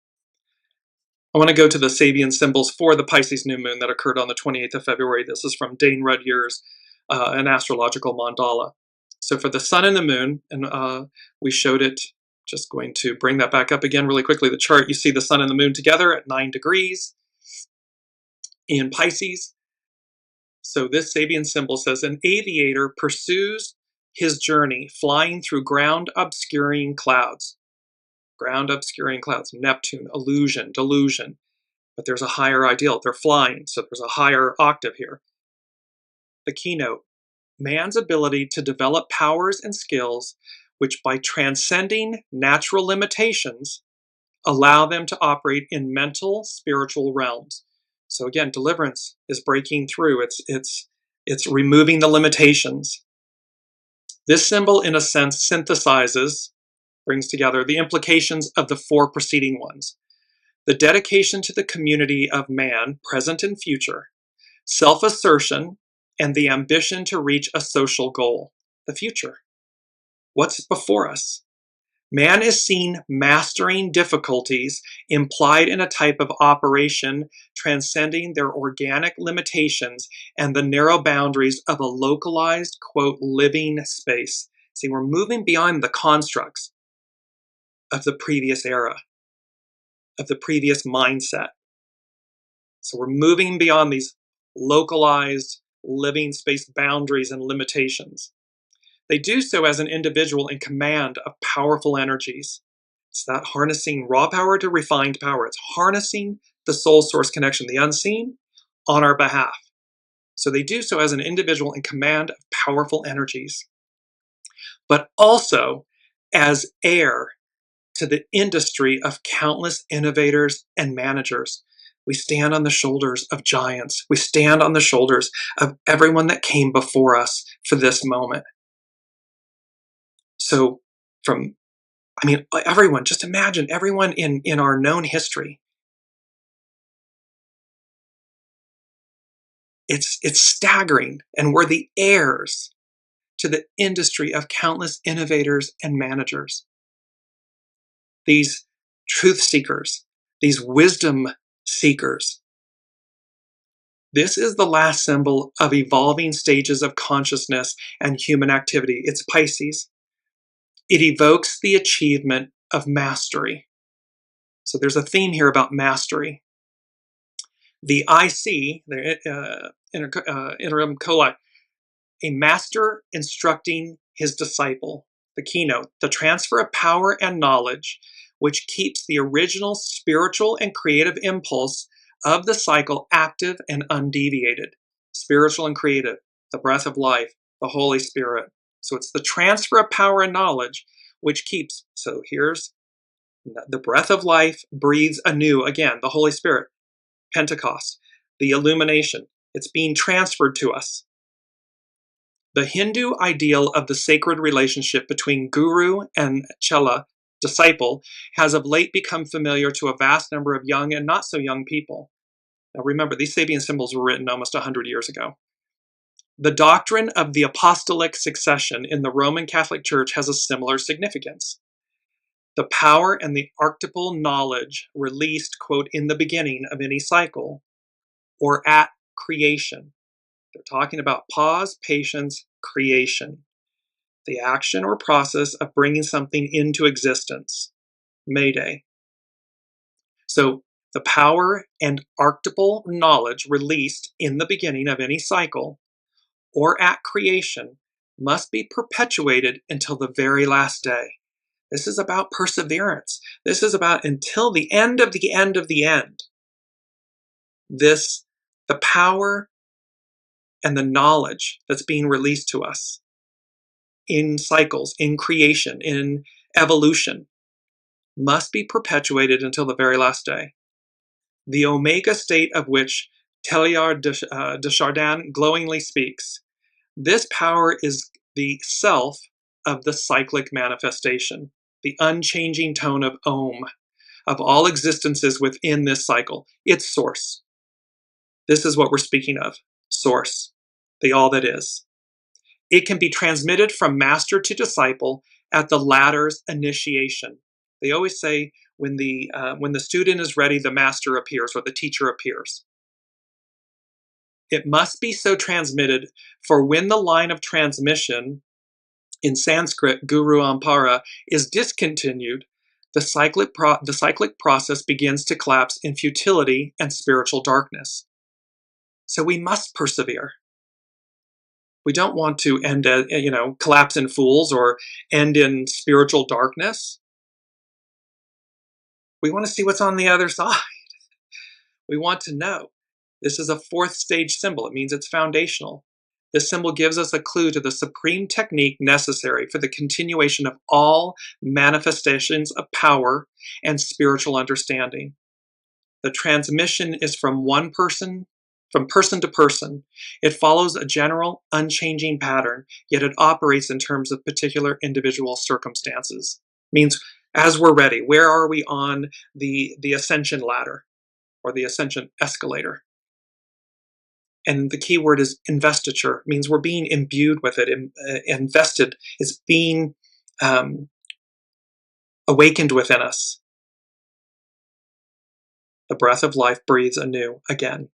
I want to go to the Sabian symbols for the Pisces new moon that occurred on the 28th of February. This is from Dane Rudyer's An Astrological Mandala. So for the sun and the moon, and we showed it, just going to bring that back up again really quickly. The chart, you see the sun and the moon together at 9 degrees in Pisces. So this Sabian symbol says, an aviator pursues his journey flying through ground obscuring clouds. Ground obscuring clouds, Neptune, illusion, delusion. But there's a higher ideal. They're flying, so there's a higher octave here. The keynote, man's ability to develop powers and skills which by transcending natural limitations allow them to operate in mental, spiritual realms. So again, deliverance is breaking through. It's removing the limitations. This symbol, in a sense, synthesizes, brings together the implications of the 4 preceding ones. The dedication to the community of man, present and future, self-assertion, and the ambition to reach a social goal, the future. What's before us? Man is seen mastering difficulties implied in a type of operation transcending their organic limitations and the narrow boundaries of a localized, quote, living space. See, we're moving beyond the constructs of the previous era, of the previous mindset. So we're moving beyond these localized living space boundaries and limitations. They do so as an individual in command of powerful energies. It's that harnessing raw power to refined power. It's harnessing the soul source connection, the unseen, on our behalf. So they do so as an individual in command of powerful energies, but also as heir to the industry of countless innovators and managers. We stand on the shoulders of giants. We stand on the shoulders of everyone that came before us for this moment. So everyone, just imagine everyone in our known history. It's staggering, and we're the heirs to the industry of countless innovators and managers. These truth seekers, these wisdom seekers. This is the last symbol of evolving stages of consciousness and human activity. It's Pisces. It evokes the achievement of mastery. So there's a theme here about mastery. The IC, the interim coli, a master instructing his disciple. The keynote, the transfer of power and knowledge, which keeps the original spiritual and creative impulse of the cycle active and undeviated. Spiritual and creative, the breath of life, the Holy Spirit. So it's the transfer of power and knowledge which keeps. So here's the breath of life breathes anew again, the Holy Spirit, Pentecost, the illumination. It's being transferred to us. The Hindu ideal of the sacred relationship between guru and chela, disciple, has of late become familiar to a vast number of young and not so young people. Now remember, these Sabian symbols were written almost 100 years ago. The doctrine of the apostolic succession in the Roman Catholic Church has a similar significance. The power and the archetypal knowledge released, quote, in the beginning of any cycle or at creation. They're talking about pause, patience, creation. The action or process of bringing something into existence. Mayday. So the power and archetypal knowledge released in the beginning of any cycle or at creation must be perpetuated until the very last day. This is about perseverance. This is about until the end of the end of the end. The power and the knowledge that's being released to us in cycles, in creation, in evolution, must be perpetuated until the very last day. The omega state of which Teilhard de Chardin glowingly speaks. This power is the self of the cyclic manifestation, the unchanging tone of Om, of all existences within this cycle. It's source. This is what we're speaking of, source, the all that is. It can be transmitted from master to disciple at the latter's initiation. They always say when the student is ready, the master appears or the teacher appears. It must be so transmitted, for when the line of transmission, in Sanskrit, Guru Ampara, is discontinued, the cyclic process begins to collapse in futility and spiritual darkness. So we must persevere. We don't want to end, collapse in fools or end in spiritual darkness. We want to see what's on the other side. We want to know. This is a fourth stage symbol. It means it's foundational. This symbol gives us a clue to the supreme technique necessary for the continuation of all manifestations of power and spiritual understanding. The transmission is from person to person. It follows a general, unchanging pattern, yet it operates in terms of particular individual circumstances. Means, as we're ready, where are we on the ascension ladder or the ascension escalator? And the key word is investiture. It means we're being imbued with it, invested. It's being awakened within us. The breath of life breathes anew again.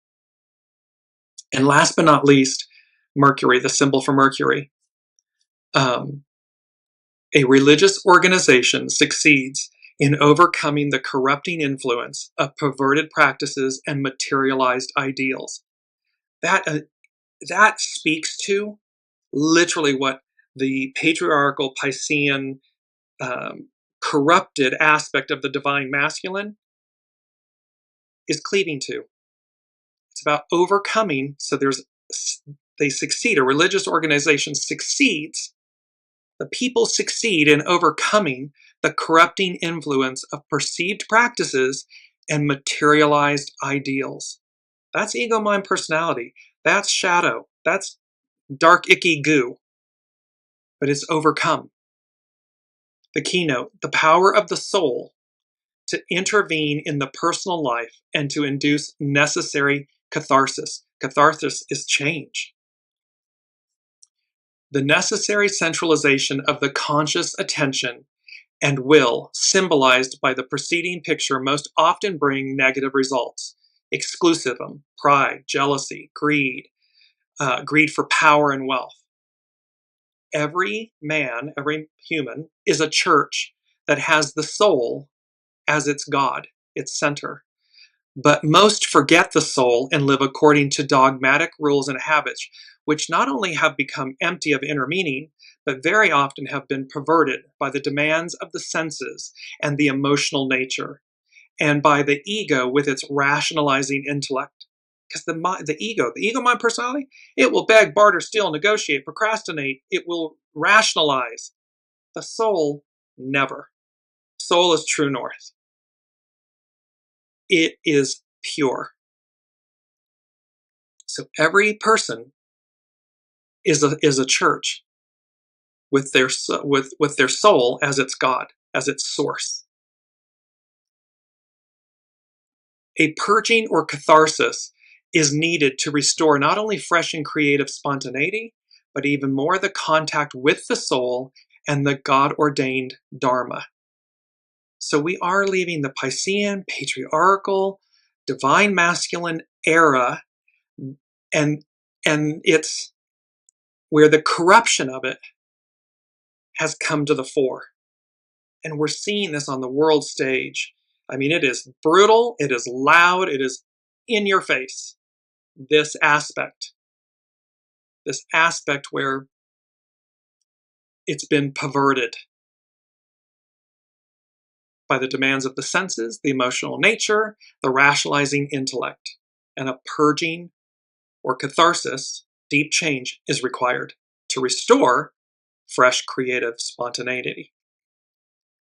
And last but not least, Mercury, the symbol for Mercury. A religious organization succeeds in overcoming the corrupting influence of perverted practices and materialized ideals. That speaks to literally what the patriarchal Piscean corrupted aspect of the divine masculine is cleaving to. It's about overcoming. So they succeed. A religious organization succeeds. The people succeed in overcoming the corrupting influence of perceived practices and materialized ideals. That's ego, mind, personality. That's shadow. That's dark, icky goo. But it's overcome. The keynote, the power of the soul to intervene in the personal life and to induce necessary catharsis. Catharsis is change. The necessary centralization of the conscious attention and will, symbolized by the preceding picture, most often bring negative results. Exclusivism, pride, jealousy, greed, greed for power and wealth. Every man, every human, is a church that has the soul as its God, its center. But most forget the soul and live according to dogmatic rules and habits, which not only have become empty of inner meaning, but very often have been perverted by the demands of the senses and the emotional nature, and by the ego with its rationalizing intellect. Because the ego mind personality, it will beg, barter, steal, negotiate, procrastinate. It will rationalize. The soul, never. Soul is true north. It is pure. So every person is a church with their soul as its God, as its source. A purging or catharsis is needed to restore not only fresh and creative spontaneity, but even more the contact with the soul and the God-ordained Dharma. So we are leaving the Piscean, patriarchal, divine masculine era, and it's where the corruption of it has come to the fore. And we're seeing this on the world stage. I mean, it is brutal, it is loud, it is in your face. This aspect where it's been perverted by the demands of the senses, the emotional nature, the rationalizing intellect, and a purging or catharsis, deep change, is required to restore fresh creative spontaneity.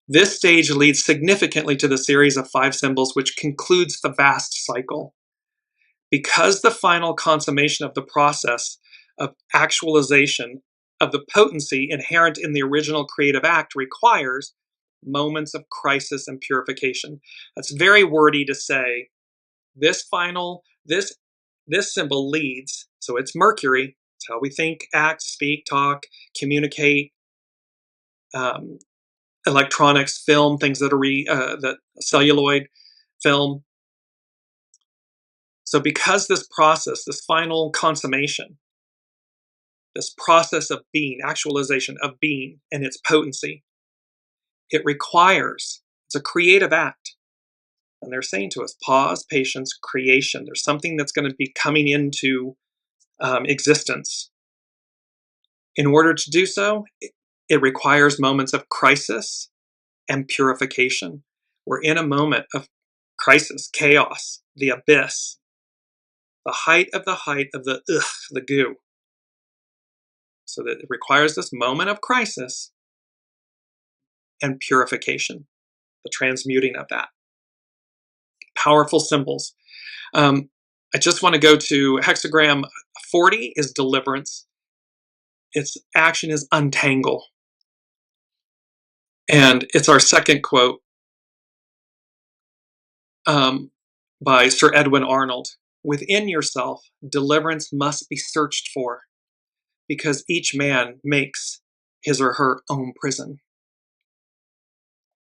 This stage leads significantly to the series of 5 symbols, which concludes the vast cycle. Because the final consummation of the process of actualization of the potency inherent in the original creative act requires moments of crisis and purification. That's very wordy to say. This symbol leads, so it's Mercury. It's how we think, act, speak, talk, communicate, electronics, film, things that are that celluloid, film. So because this process, this final consummation, this process of being, actualization of being and its potency, it requires, it's a creative act. And they're saying to us, pause, patience, creation. There's something that's going to be coming into existence. In order to do so, it requires moments of crisis and purification. We're in a moment of crisis, chaos, the abyss, the height of the goo. So that it requires this moment of crisis and purification, the transmuting of that. Powerful symbols. I just want to go to hexagram 40 is deliverance. Its action is untangle. And it's our second quote by Sir Edwin Arnold. Within yourself, deliverance must be searched for, because each man makes his or her own prison.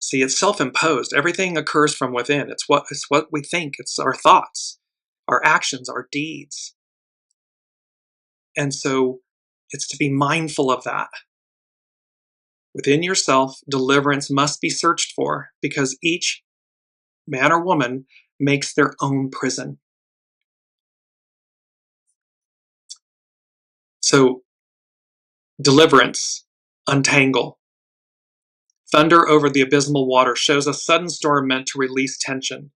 See, it's self-imposed. Everything occurs from within. It's what we think. It's our thoughts, our actions, our deeds. And so it's to be mindful of that. Within yourself, deliverance must be searched for, because each man or woman makes their own prison. So, deliverance, untangle. Thunder over the abysmal water shows a sudden storm meant to release tension.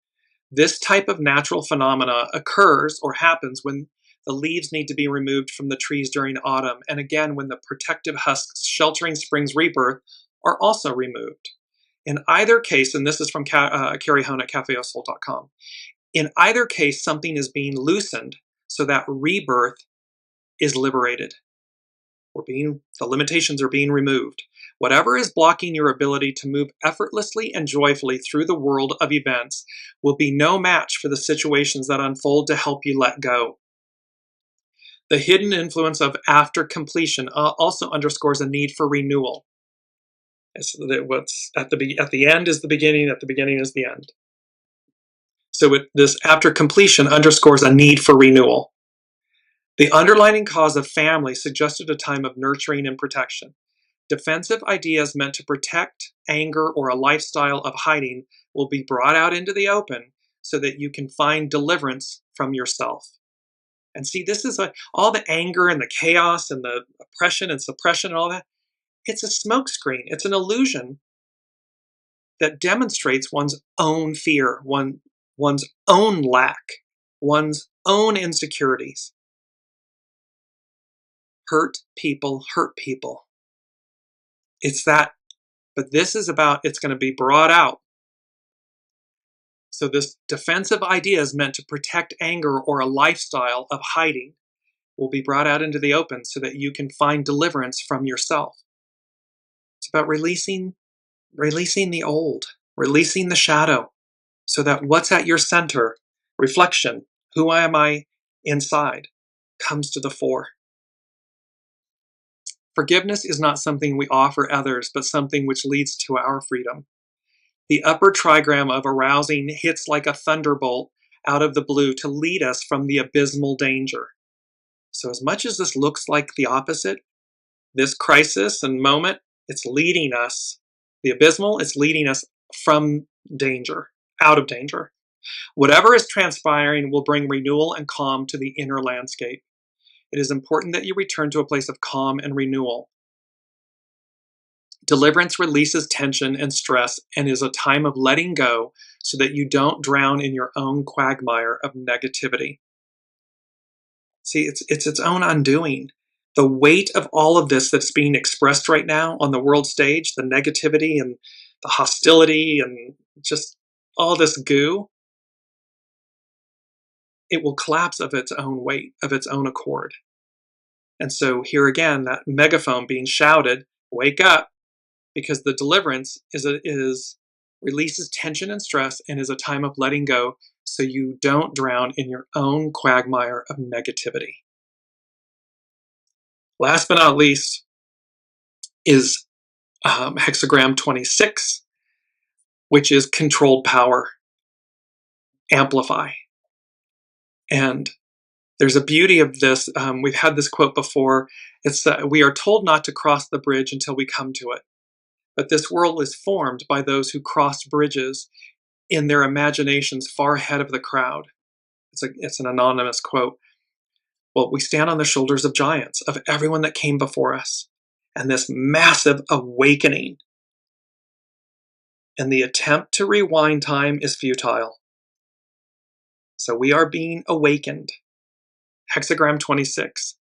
This type of natural phenomena occurs or happens when the leaves need to be removed from the trees during autumn, and again when the protective husks sheltering spring's rebirth are also removed. In either case, and this is from Carrie Hone at cafeosoul.com, in either case something is being loosened so that rebirth is liberated. The limitations are being removed. Whatever is blocking your ability to move effortlessly and joyfully through the world of events will be no match for the situations that unfold to help you let go. The hidden influence of after completion also underscores a need for renewal. So that what's at the end is the beginning, at the beginning is the end. So this after completion underscores a need for renewal. The underlying cause of family suggested a time of nurturing and protection. Defensive ideas meant to protect, anger, or a lifestyle of hiding will be brought out into the open so that you can find deliverance from yourself. And see, this is all the anger and the chaos and the oppression and suppression and all that. It's a smokescreen. It's an illusion that demonstrates one's own fear, one's own lack, one's own insecurities. Hurt people hurt people. It's that, but this is about, it's going to be brought out. So this defensive idea is meant to protect anger or a lifestyle of hiding will be brought out into the open so that you can find deliverance from yourself. It's about releasing the old, releasing the shadow, so that what's at your center, reflection, who am I inside, comes to the fore. Forgiveness is not something we offer others, but something which leads to our freedom. The upper trigram of arousing hits like a thunderbolt out of the blue to lead us from the abysmal danger. So as much as this looks like the opposite, this crisis and moment, it's leading us, the abysmal, it's leading us from danger, out of danger. Whatever is transpiring will bring renewal and calm to the inner landscape. It is important that you return to a place of calm and renewal. Deliverance releases tension and stress and is a time of letting go so that you don't drown in your own quagmire of negativity. See, it's its own undoing. The weight of all of this that's being expressed right now on the world stage, the negativity and the hostility and just all this goo, it will collapse of its own weight, of its own accord. And so here again, that megaphone being shouted, wake up, because the deliverance releases tension and stress and is a time of letting go so you don't drown in your own quagmire of negativity. Last but not least is hexagram 26, which is controlled power, amplify. And there's a beauty of this. We've had this quote before. It's we are told not to cross the bridge until we come to it. But this world is formed by those who crossed bridges in their imaginations far ahead of the crowd. It's an anonymous quote. Well, we stand on the shoulders of giants, of everyone that came before us. And this massive awakening. And the attempt to rewind time is futile. So we are being awakened. Hexagram 26.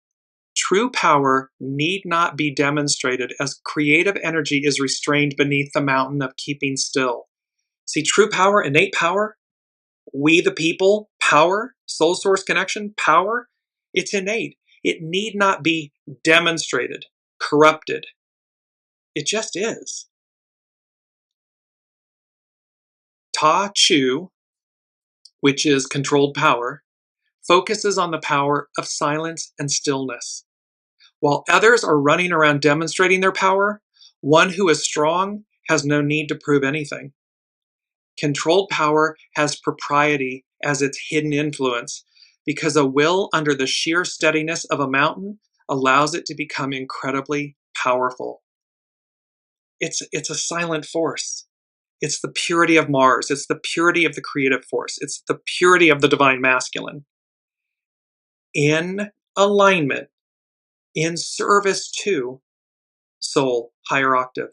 True power need not be demonstrated as creative energy is restrained beneath the mountain of keeping still. See, true power, innate power, we the people, power, soul source connection, power, it's innate. It need not be demonstrated, corrupted. It just is. Ta Chu, which is controlled power, focuses on the power of silence and stillness. While others are running around demonstrating their power, one who is strong has no need to prove anything. Controlled power has propriety as its hidden influence, because a will under the sheer steadiness of a mountain allows it to become incredibly powerful. It's a silent force. It's the purity of Mars. It's the purity of the creative force. It's the purity of the divine masculine. In alignment, in service to soul, higher octave.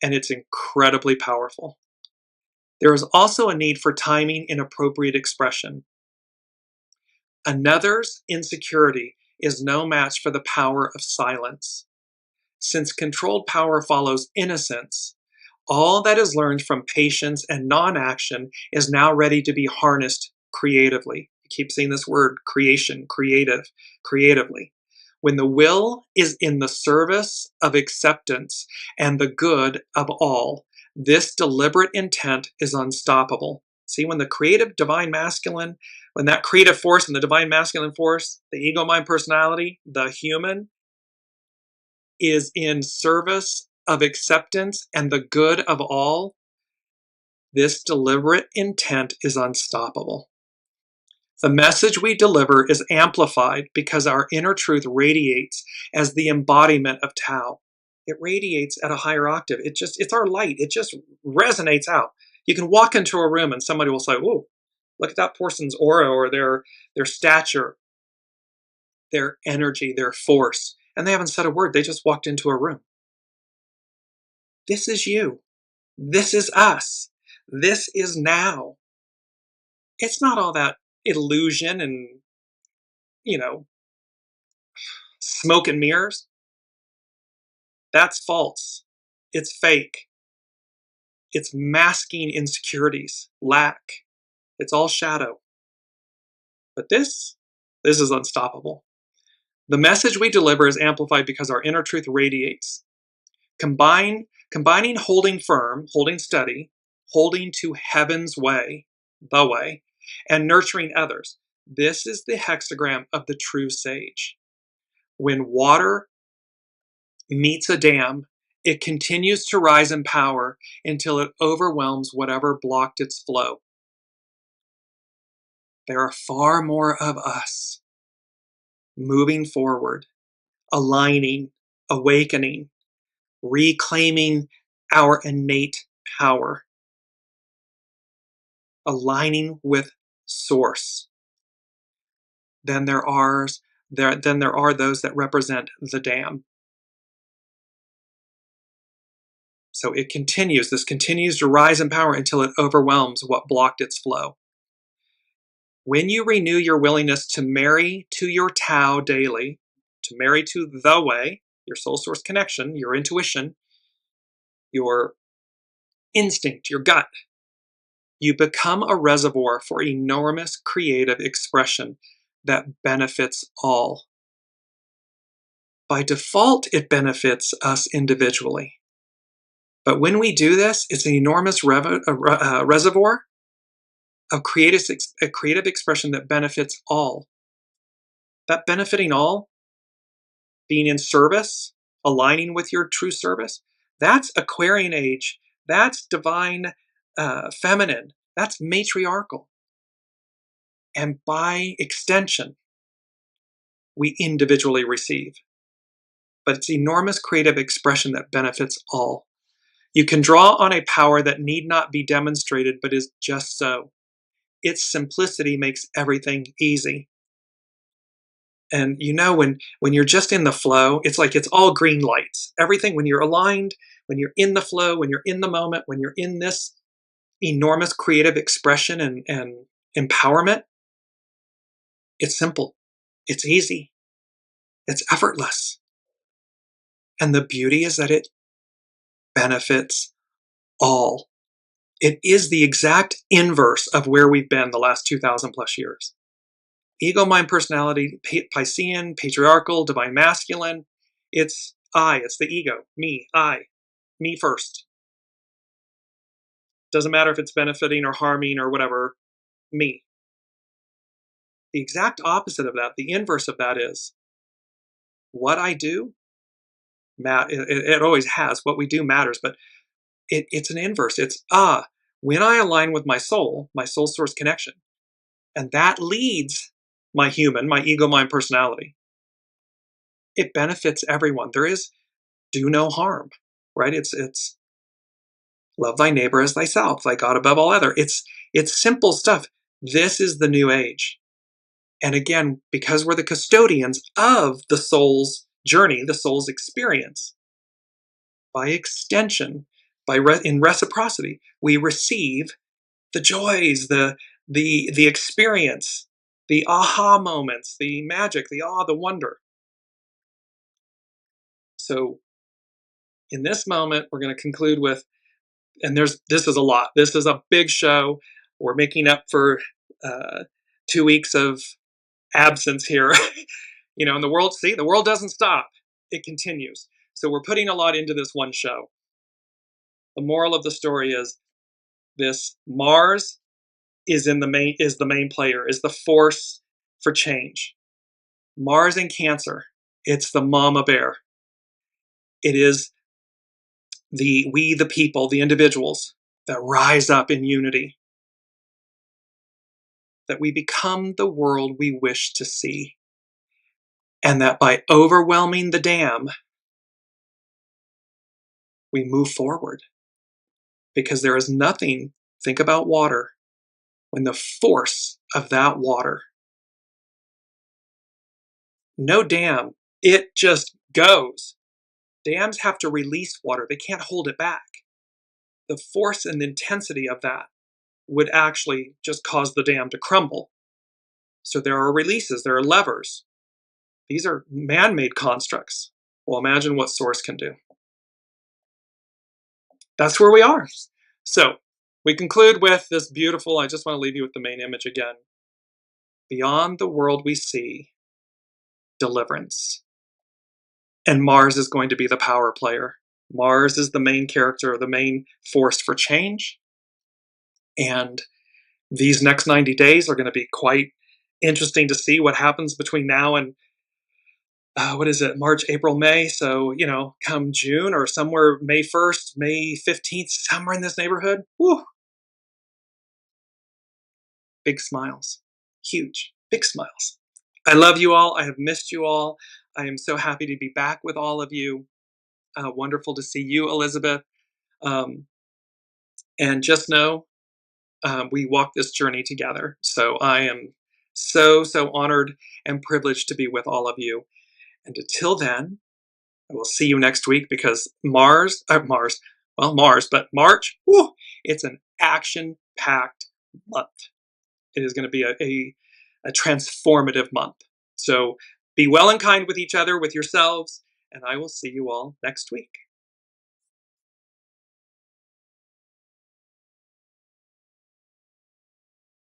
And it's incredibly powerful. There is also a need for timing and appropriate expression. Another's insecurity is no match for the power of silence. Since controlled power follows innocence, all that is learned from patience and non-action is now ready to be harnessed creatively. I keep saying this word, creation, creative, creatively. When the will is in the service of acceptance and the good of all, this deliberate intent is unstoppable. See, when the creative divine masculine, when that creative force and the divine masculine force, the ego, mind, personality, the human, is in service of acceptance and the good of all, this deliberate intent is unstoppable. The message we deliver is amplified because our inner truth radiates as the embodiment of Tao. It radiates at a higher octave. It's our light. It just resonates out. You can walk into a room and somebody will say, "Whoa, look at that person's aura or their stature, their energy, their force." And they haven't said a word. They just walked into a room. This is you. This is us. This is now. It's not all that illusion and, smoke and mirrors. That's false. It's fake. It's masking insecurities, lack. It's all shadow. But this is unstoppable. The message we deliver is amplified because our inner truth radiates. Combining holding firm, holding steady, holding to heaven's way, the way, and nurturing others. This is the hexagram of the true sage. When water meets a dam, it continues to rise in power until it overwhelms whatever blocked its flow. There are far more of us moving forward, aligning, awakening, reclaiming our innate power, aligning with source. Then there are those that represent the dam. So this continues to rise in power until it overwhelms what blocked its flow. When you renew your willingness to marry to your Tao daily, to marry to the way, your soul source connection, your intuition, your instinct, your gut, you become a reservoir for enormous creative expression that benefits all. By default, it benefits us individually. But when we do this, it's an enormous reservoir of creative expression that benefits all. That benefiting all, being in service, aligning with your true service, that's Aquarian age. That's divine feminine. That's matriarchal. And by extension, we individually receive. But it's enormous creative expression that benefits all. You can draw on a power that need not be demonstrated, but is just so. Its simplicity makes everything easy. And when you're just in the flow, it's like it's all green lights. Everything, when you're aligned, when you're in the flow, when you're in the moment, when you're in this enormous creative expression and empowerment, it's simple, it's easy, it's effortless. And the beauty is that it benefits all. It is the exact inverse of where we've been the last 2,000 plus years. Ego, mind, personality, Piscean, patriarchal, divine masculine. It's the ego, me, me first. Doesn't matter if it's benefiting or harming or whatever, me. The exact opposite of that, the inverse of that is what I do, it always has. What we do matters, but it's an inverse. It's, when I align with my soul source connection, and that leads my human, my ego, mind, personality, it benefits everyone. There is do no harm, right? It's love thy neighbor as thyself, thy God above all other. It's simple stuff. This is the new age. And again, because we're the custodians of the soul's journey, the soul's experience, by extension, in reciprocity, we receive the joys, the experience, the aha moments, the magic, the awe, the wonder. So in this moment, we're going to conclude with, and this is a lot. This is a big show. We're making up for 2 weeks of absence here. And the world doesn't stop. It continues. So we're putting a lot into this one show. The moral of the story is this: Mars is the main player, is the force for change. Mars in Cancer, it's the mama bear. It is the people, the individuals that rise up in unity, that we become the world we wish to see, and that by overwhelming the dam, we move forward. Because there is nothing, think about water, when the force of that water, no dam, it just goes. Dams have to release water. They can't hold it back. The force and the intensity of that would actually just cause the dam to crumble. So there are releases, there are levers. These are man-made constructs. Well, imagine what Source can do. That's where we are. So we conclude with this beautiful, I just want to leave you with the main image again. Beyond the world we see, deliverance. And Mars is going to be the power player. Mars is the main character, the main force for change. And these next 90 days are going to be quite interesting to see what happens between now and March, April, May. So, come June or somewhere May 1st, May 15th, somewhere in this neighborhood. Woo! Big smiles. Huge, big smiles. I love you all. I have missed you all. I am so happy to be back with all of you. Wonderful to see you, Elizabeth. And just know we walk this journey together. So I am so honored and privileged to be with all of you. And until then, I will see you next week, because March, woo, it's an action-packed month. It is going to be a transformative month. So be well and kind with each other, with yourselves, and I will see you all next week.